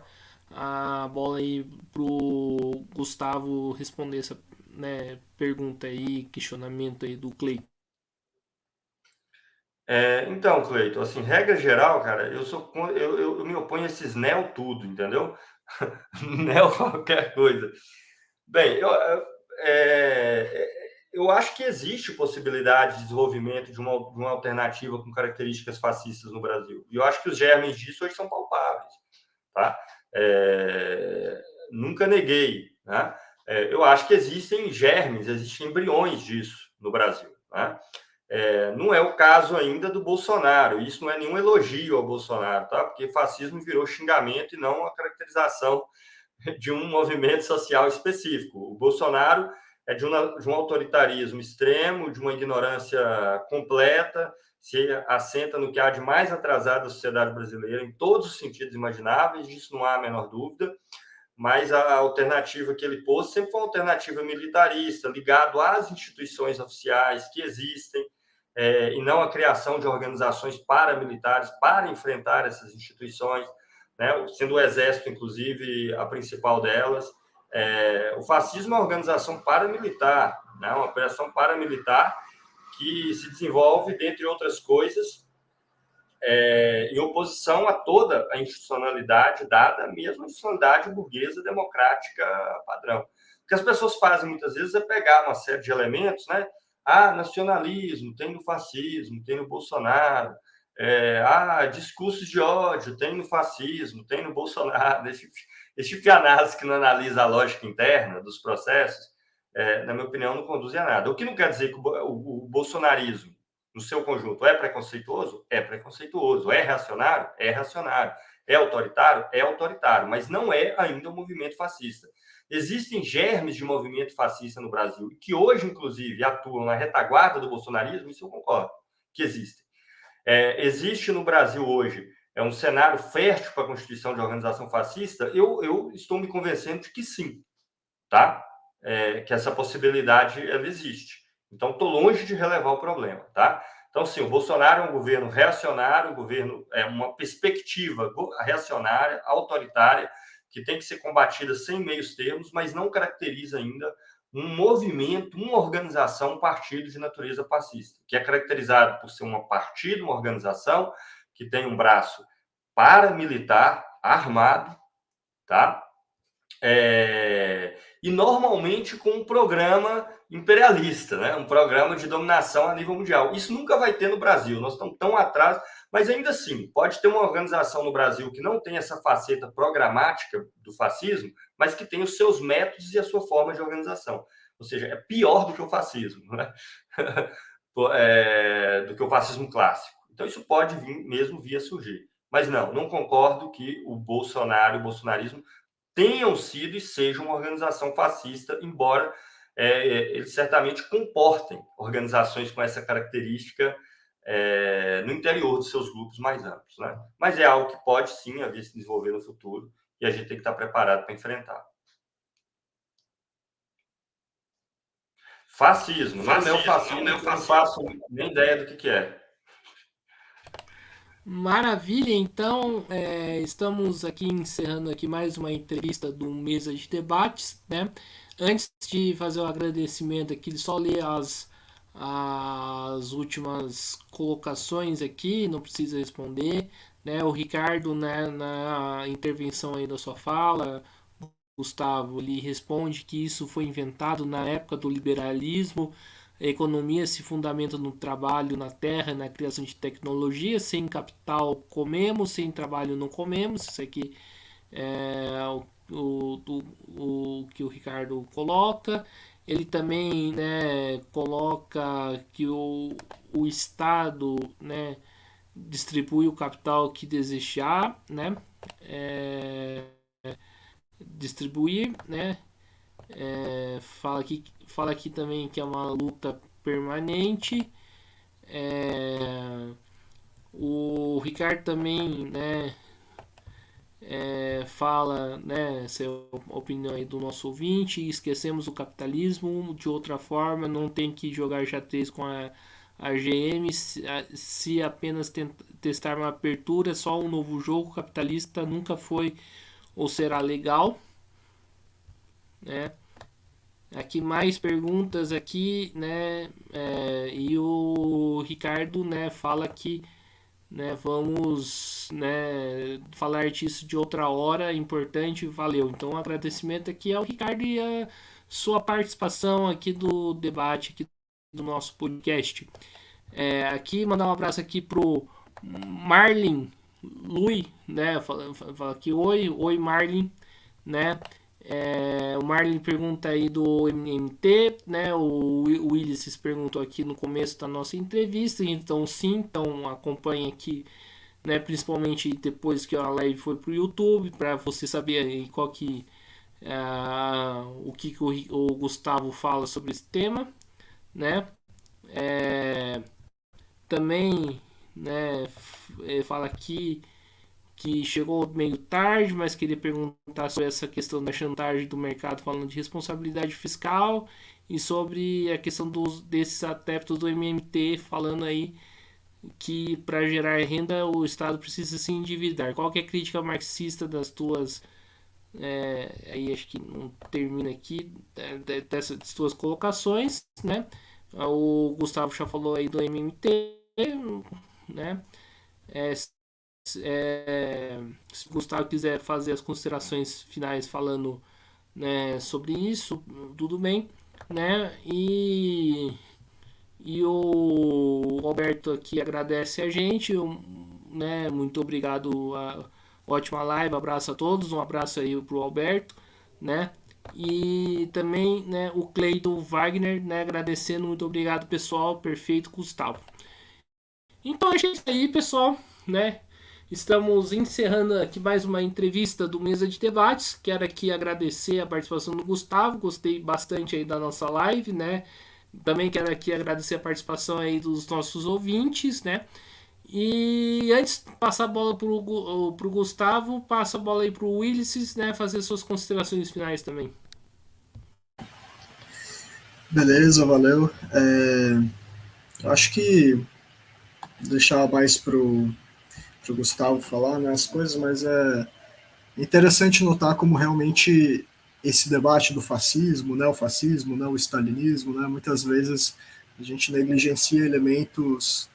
a bola aí pro Gustavo responder essa, né, pergunta aí, questionamento aí do Cleiton. Então, Cleiton, assim, regra geral, cara, eu me oponho a esses neo tudo, entendeu? Neo qualquer coisa. Bem, eu acho que existe possibilidade de desenvolvimento de uma alternativa com características fascistas no Brasil. E eu acho que os germes disso hoje são palpáveis. Tá? Nunca neguei. Né? Eu acho que existem germes, existem embriões disso no Brasil. Né? Não é o caso ainda do Bolsonaro. Isso não é nenhum elogio ao Bolsonaro, tá? Porque fascismo virou xingamento e não a caracterização de um movimento social específico. O Bolsonaro é de um autoritarismo extremo, de uma ignorância completa, se assenta no que há de mais atrasado da sociedade brasileira, em todos os sentidos imagináveis, disso não há a menor dúvida, mas a alternativa que ele pôs sempre foi uma alternativa militarista, ligado às instituições oficiais que existem, e não a criação de organizações paramilitares para enfrentar essas instituições, né? Sendo o Exército, inclusive, a principal delas. O fascismo é uma organização paramilitar, né? Uma operação paramilitar que se desenvolve, dentre outras coisas, em oposição a toda a institucionalidade dada, mesmo a institucionalidade burguesa democrática padrão. O que as pessoas fazem muitas vezes é pegar uma série de elementos, né? Nacionalismo, tem no fascismo, tem no Bolsonaro. Discursos de ódio, tem no fascismo, tem no Bolsonaro. Esse tipo de análise que não analisa a lógica interna dos processos, na minha opinião, não conduz a nada. O que não quer dizer que o bolsonarismo no seu conjunto, é preconceituoso? É preconceituoso. É reacionário? É reacionário. É autoritário? É autoritário, mas não é ainda um movimento fascista. Existem germes de movimento fascista no Brasil, que hoje, inclusive, atuam na retaguarda do bolsonarismo, isso eu concordo, que existem. Existe no Brasil hoje um cenário fértil para a constituição de organização fascista? Eu estou me convencendo de que sim, tá? Que essa possibilidade ela existe. Então, estou longe de relevar o problema, tá? Então, sim, o Bolsonaro é um governo reacionário, um governo uma perspectiva reacionária, autoritária, que tem que ser combatida sem meios termos, mas não caracteriza ainda um movimento, uma organização, um partido de natureza fascista, que é caracterizado por ser um partido, uma organização que tem um braço paramilitar, armado, tá? E normalmente com um programa imperialista, né? Um programa de dominação a nível mundial. Isso nunca vai ter no Brasil, nós estamos tão atrás, mas ainda assim, pode ter uma organização no Brasil que não tem essa faceta programática do fascismo, mas que tem os seus métodos e a sua forma de organização. Ou seja, é pior do que o fascismo, né? Do que o fascismo clássico. Então isso pode vir a surgir. Mas não concordo que o Bolsonaro e o bolsonarismo tenham sido e sejam uma organização fascista, embora eles certamente comportem organizações com essa característica no interior dos seus grupos mais amplos. Né? Mas é algo que pode sim haver se desenvolver no futuro e a gente tem que estar preparado para enfrentar. Fascismo, não é o fascismo, eu não faço nem ideia do que é. Maravilha, então estamos aqui encerrando aqui mais uma entrevista do Mesa de Debates, né? Antes de fazer o agradecimento aqui, só ler as últimas colocações aqui, não precisa responder, né? O Ricardo, né, na intervenção aí da sua fala, Gustavo, ele responde que isso foi inventado na época do liberalismo, A economia se fundamenta no trabalho, na terra, na criação de tecnologia. Sem capital comemos, sem trabalho não comemos. Isso aqui é o que o Ricardo coloca. Ele também, né, coloca que o Estado, né, distribui o capital que desejar, né, é, distribuir, né, fala aqui também que é uma luta permanente. É, o Ricardo também, né, fala, né, essa é a opinião aí do nosso ouvinte, esquecemos o capitalismo de outra forma, não tem que jogar xadrez com a GM se apenas testar uma apertura, só um novo jogo capitalista nunca foi ou será legal, né? Aqui mais perguntas aqui, né? E o Ricardo, né, fala que, né, vamos, né, falar disso de outra hora, importante, valeu. Então, um agradecimento aqui ao Ricardo e a sua participação aqui do debate aqui do nosso podcast. Aqui mandar um abraço aqui pro Marlin Lui, né? Fala aqui, oi Marlin, né? O Marlin pergunta aí do MMT, né? O Willis perguntou aqui no começo da nossa entrevista, então sim, então acompanhe aqui, né? Principalmente depois que a live foi pro YouTube, para você saber aí qual que o que o Gustavo fala sobre esse tema, né? Também, né? Fala aqui que chegou meio tarde, mas queria perguntar sobre essa questão da chantagem do mercado, falando de responsabilidade fiscal e sobre a questão desses adeptos do MMT, falando aí que para gerar renda o Estado precisa se endividar. Qual que é a crítica marxista das tuas... aí acho que não termina aqui, dessas tuas colocações, né? O Gustavo já falou aí do MMT, né? É, se o Gustavo quiser fazer as considerações finais falando, né, sobre isso, tudo bem, né? E o Alberto aqui agradece a gente, né? Muito obrigado, ótima live, abraço a todos, um abraço aí pro Alberto, né? E também, né, o Cleiton Wagner, né, agradecendo, muito obrigado pessoal, perfeito, Gustavo. Então é isso aí, pessoal, né? Estamos encerrando aqui mais uma entrevista do Mesa de Debates. Quero aqui agradecer a participação do Gustavo, gostei bastante aí da nossa live, né? Também quero aqui agradecer a participação aí dos nossos ouvintes, né? E antes de passar a bola pro Gustavo, passa a bola aí pro Willis, né? Fazer suas considerações finais também. Beleza, valeu. Acho que deixar mais pro Gustavo falar, né, as coisas, mas é interessante notar como realmente esse debate do fascismo, né, o stalinismo, né, muitas vezes a gente negligencia elementos,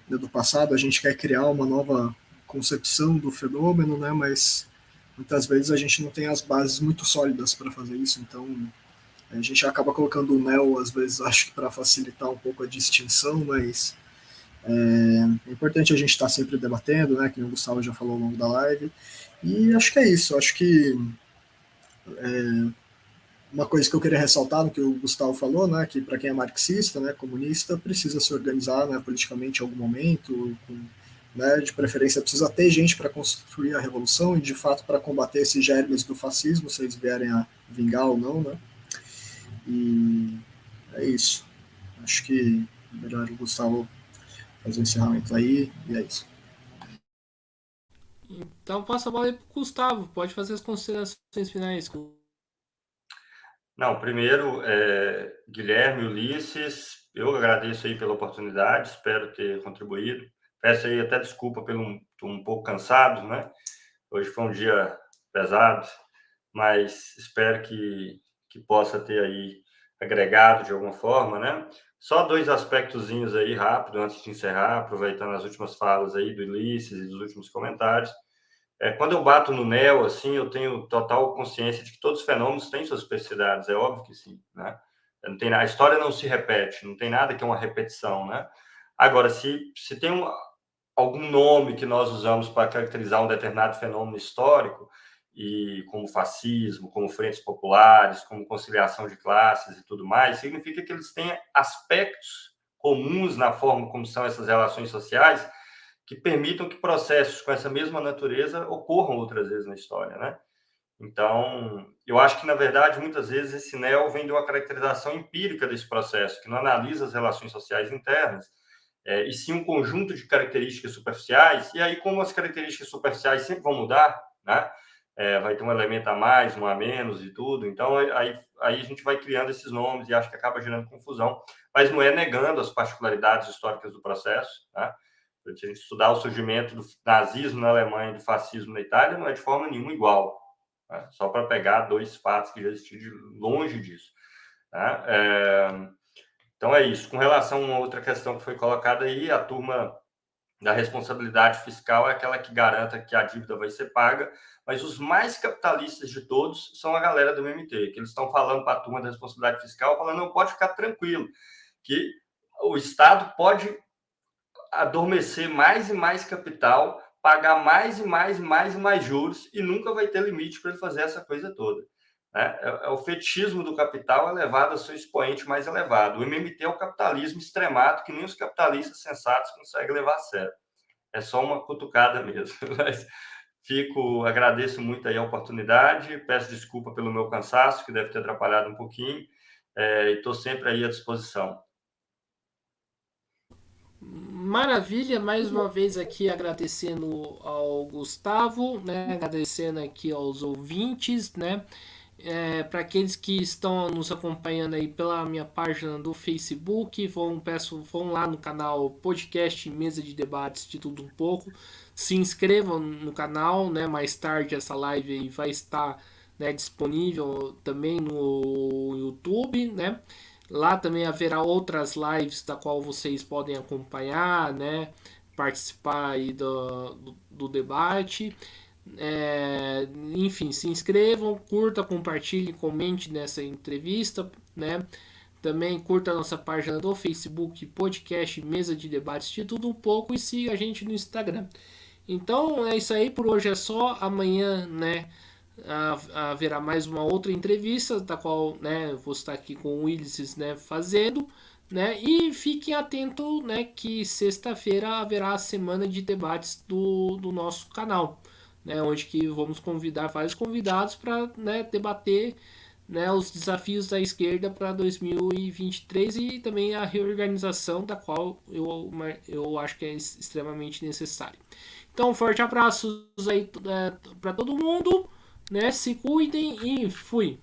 né, do passado, a gente quer criar uma nova concepção do fenômeno, né, mas muitas vezes a gente não tem as bases muito sólidas para fazer isso, então a gente acaba colocando o neo, às vezes, acho que para facilitar um pouco a distinção, mas é importante a gente estar sempre debatendo, né, que o Gustavo já falou ao longo da live, e acho que é isso, acho que uma coisa que eu queria ressaltar no que o Gustavo falou, né, que para quem é marxista, né, comunista, precisa se organizar, né, politicamente em algum momento, né, de preferência precisa ter gente para construir a revolução e de fato para combater esses germes do fascismo, se eles vierem a vingar ou não, né, e é isso. Acho que é melhor o Gustavo fazer o encerramento aí, e é isso. Então passa a bola aí pro Gustavo, pode fazer as considerações finais. Não, primeiro, Guilherme, Ulisses, eu agradeço aí pela oportunidade, espero ter contribuído. Peço aí até desculpa pelo um pouco cansado, né? Hoje foi um dia pesado, mas espero que possa ter aí agregado de alguma forma, né? Só dois aspectozinhos aí rápido antes de encerrar, aproveitando as últimas falas aí do Ulisses e dos últimos comentários. Quando eu bato no neo, assim, eu tenho total consciência de que todos os fenômenos têm suas especificidades, é óbvio que sim, né? Não tem, a história não se repete, não tem nada que é uma repetição, né? Agora, se tem algum nome que nós usamos para caracterizar um determinado fenômeno histórico, e como fascismo, como frentes populares, como conciliação de classes e tudo mais, significa que eles têm aspectos comuns na forma como são essas relações sociais que permitam que processos com essa mesma natureza ocorram outras vezes na história, né? Então, eu acho que, na verdade, muitas vezes esse neo vem de uma caracterização empírica desse processo, que não analisa as relações sociais internas, e sim um conjunto de características superficiais, e aí, como as características superficiais sempre vão mudar, né? Vai ter um elemento a mais, um a menos e tudo, então aí a gente vai criando esses nomes e acho que acaba gerando confusão, mas não é negando as particularidades históricas do processo, né? Se a gente estudar o surgimento do nazismo na Alemanha e do fascismo na Itália, não é de forma nenhuma igual, né? Só para pegar dois fatos que já existiam de longe disso, né? Então é isso. Com relação a uma outra questão que foi colocada aí, a turma da responsabilidade fiscal é aquela que garanta que a dívida vai ser paga, mas os mais capitalistas de todos são a galera do MMT, que eles estão falando para a turma da responsabilidade fiscal, falando, não, pode ficar tranquilo, que o Estado pode adormecer mais e mais capital, pagar mais e mais e mais e mais juros, e nunca vai ter limite para ele fazer essa coisa toda. O fetichismo do capital elevado ao seu expoente mais elevado. O MMT é o capitalismo extremado que nem os capitalistas sensatos conseguem levar a sério. É só uma cutucada mesmo. Mas agradeço muito aí a oportunidade, peço desculpa pelo meu cansaço, que deve ter atrapalhado um pouquinho, e estou sempre aí à disposição. Maravilha, mais uma vez aqui agradecendo ao Gustavo, né? Agradecendo aqui aos ouvintes, né? Para aqueles que estão nos acompanhando aí pela minha página do Facebook, vão lá no canal Podcast Mesa de Debates de Tudo Um Pouco, se inscrevam no canal, né? Mais tarde essa live aí vai estar, né, disponível também no YouTube, né? Lá também haverá outras lives da qual vocês podem acompanhar, né? Participar aí do debate. Enfim, se inscrevam, curta, compartilhe, comente nessa entrevista, né? Também curta a nossa página do Facebook, podcast Mesa de Debates de Tudo Um Pouco, e siga a gente no Instagram. Então é isso aí, por hoje é só. Amanhã, né, haverá mais uma outra entrevista, da qual, né, vou estar aqui com o Willis, né, fazendo, né, e fiquem atentos, né, que sexta-feira haverá a semana de debates do nosso canal, né, onde que vamos convidar vários convidados para, né, debater, né, os desafios da esquerda para 2023 e também a reorganização, da qual eu acho que é extremamente necessário. Então, um forte abraço aí para todo mundo, né? Se cuidem e fui.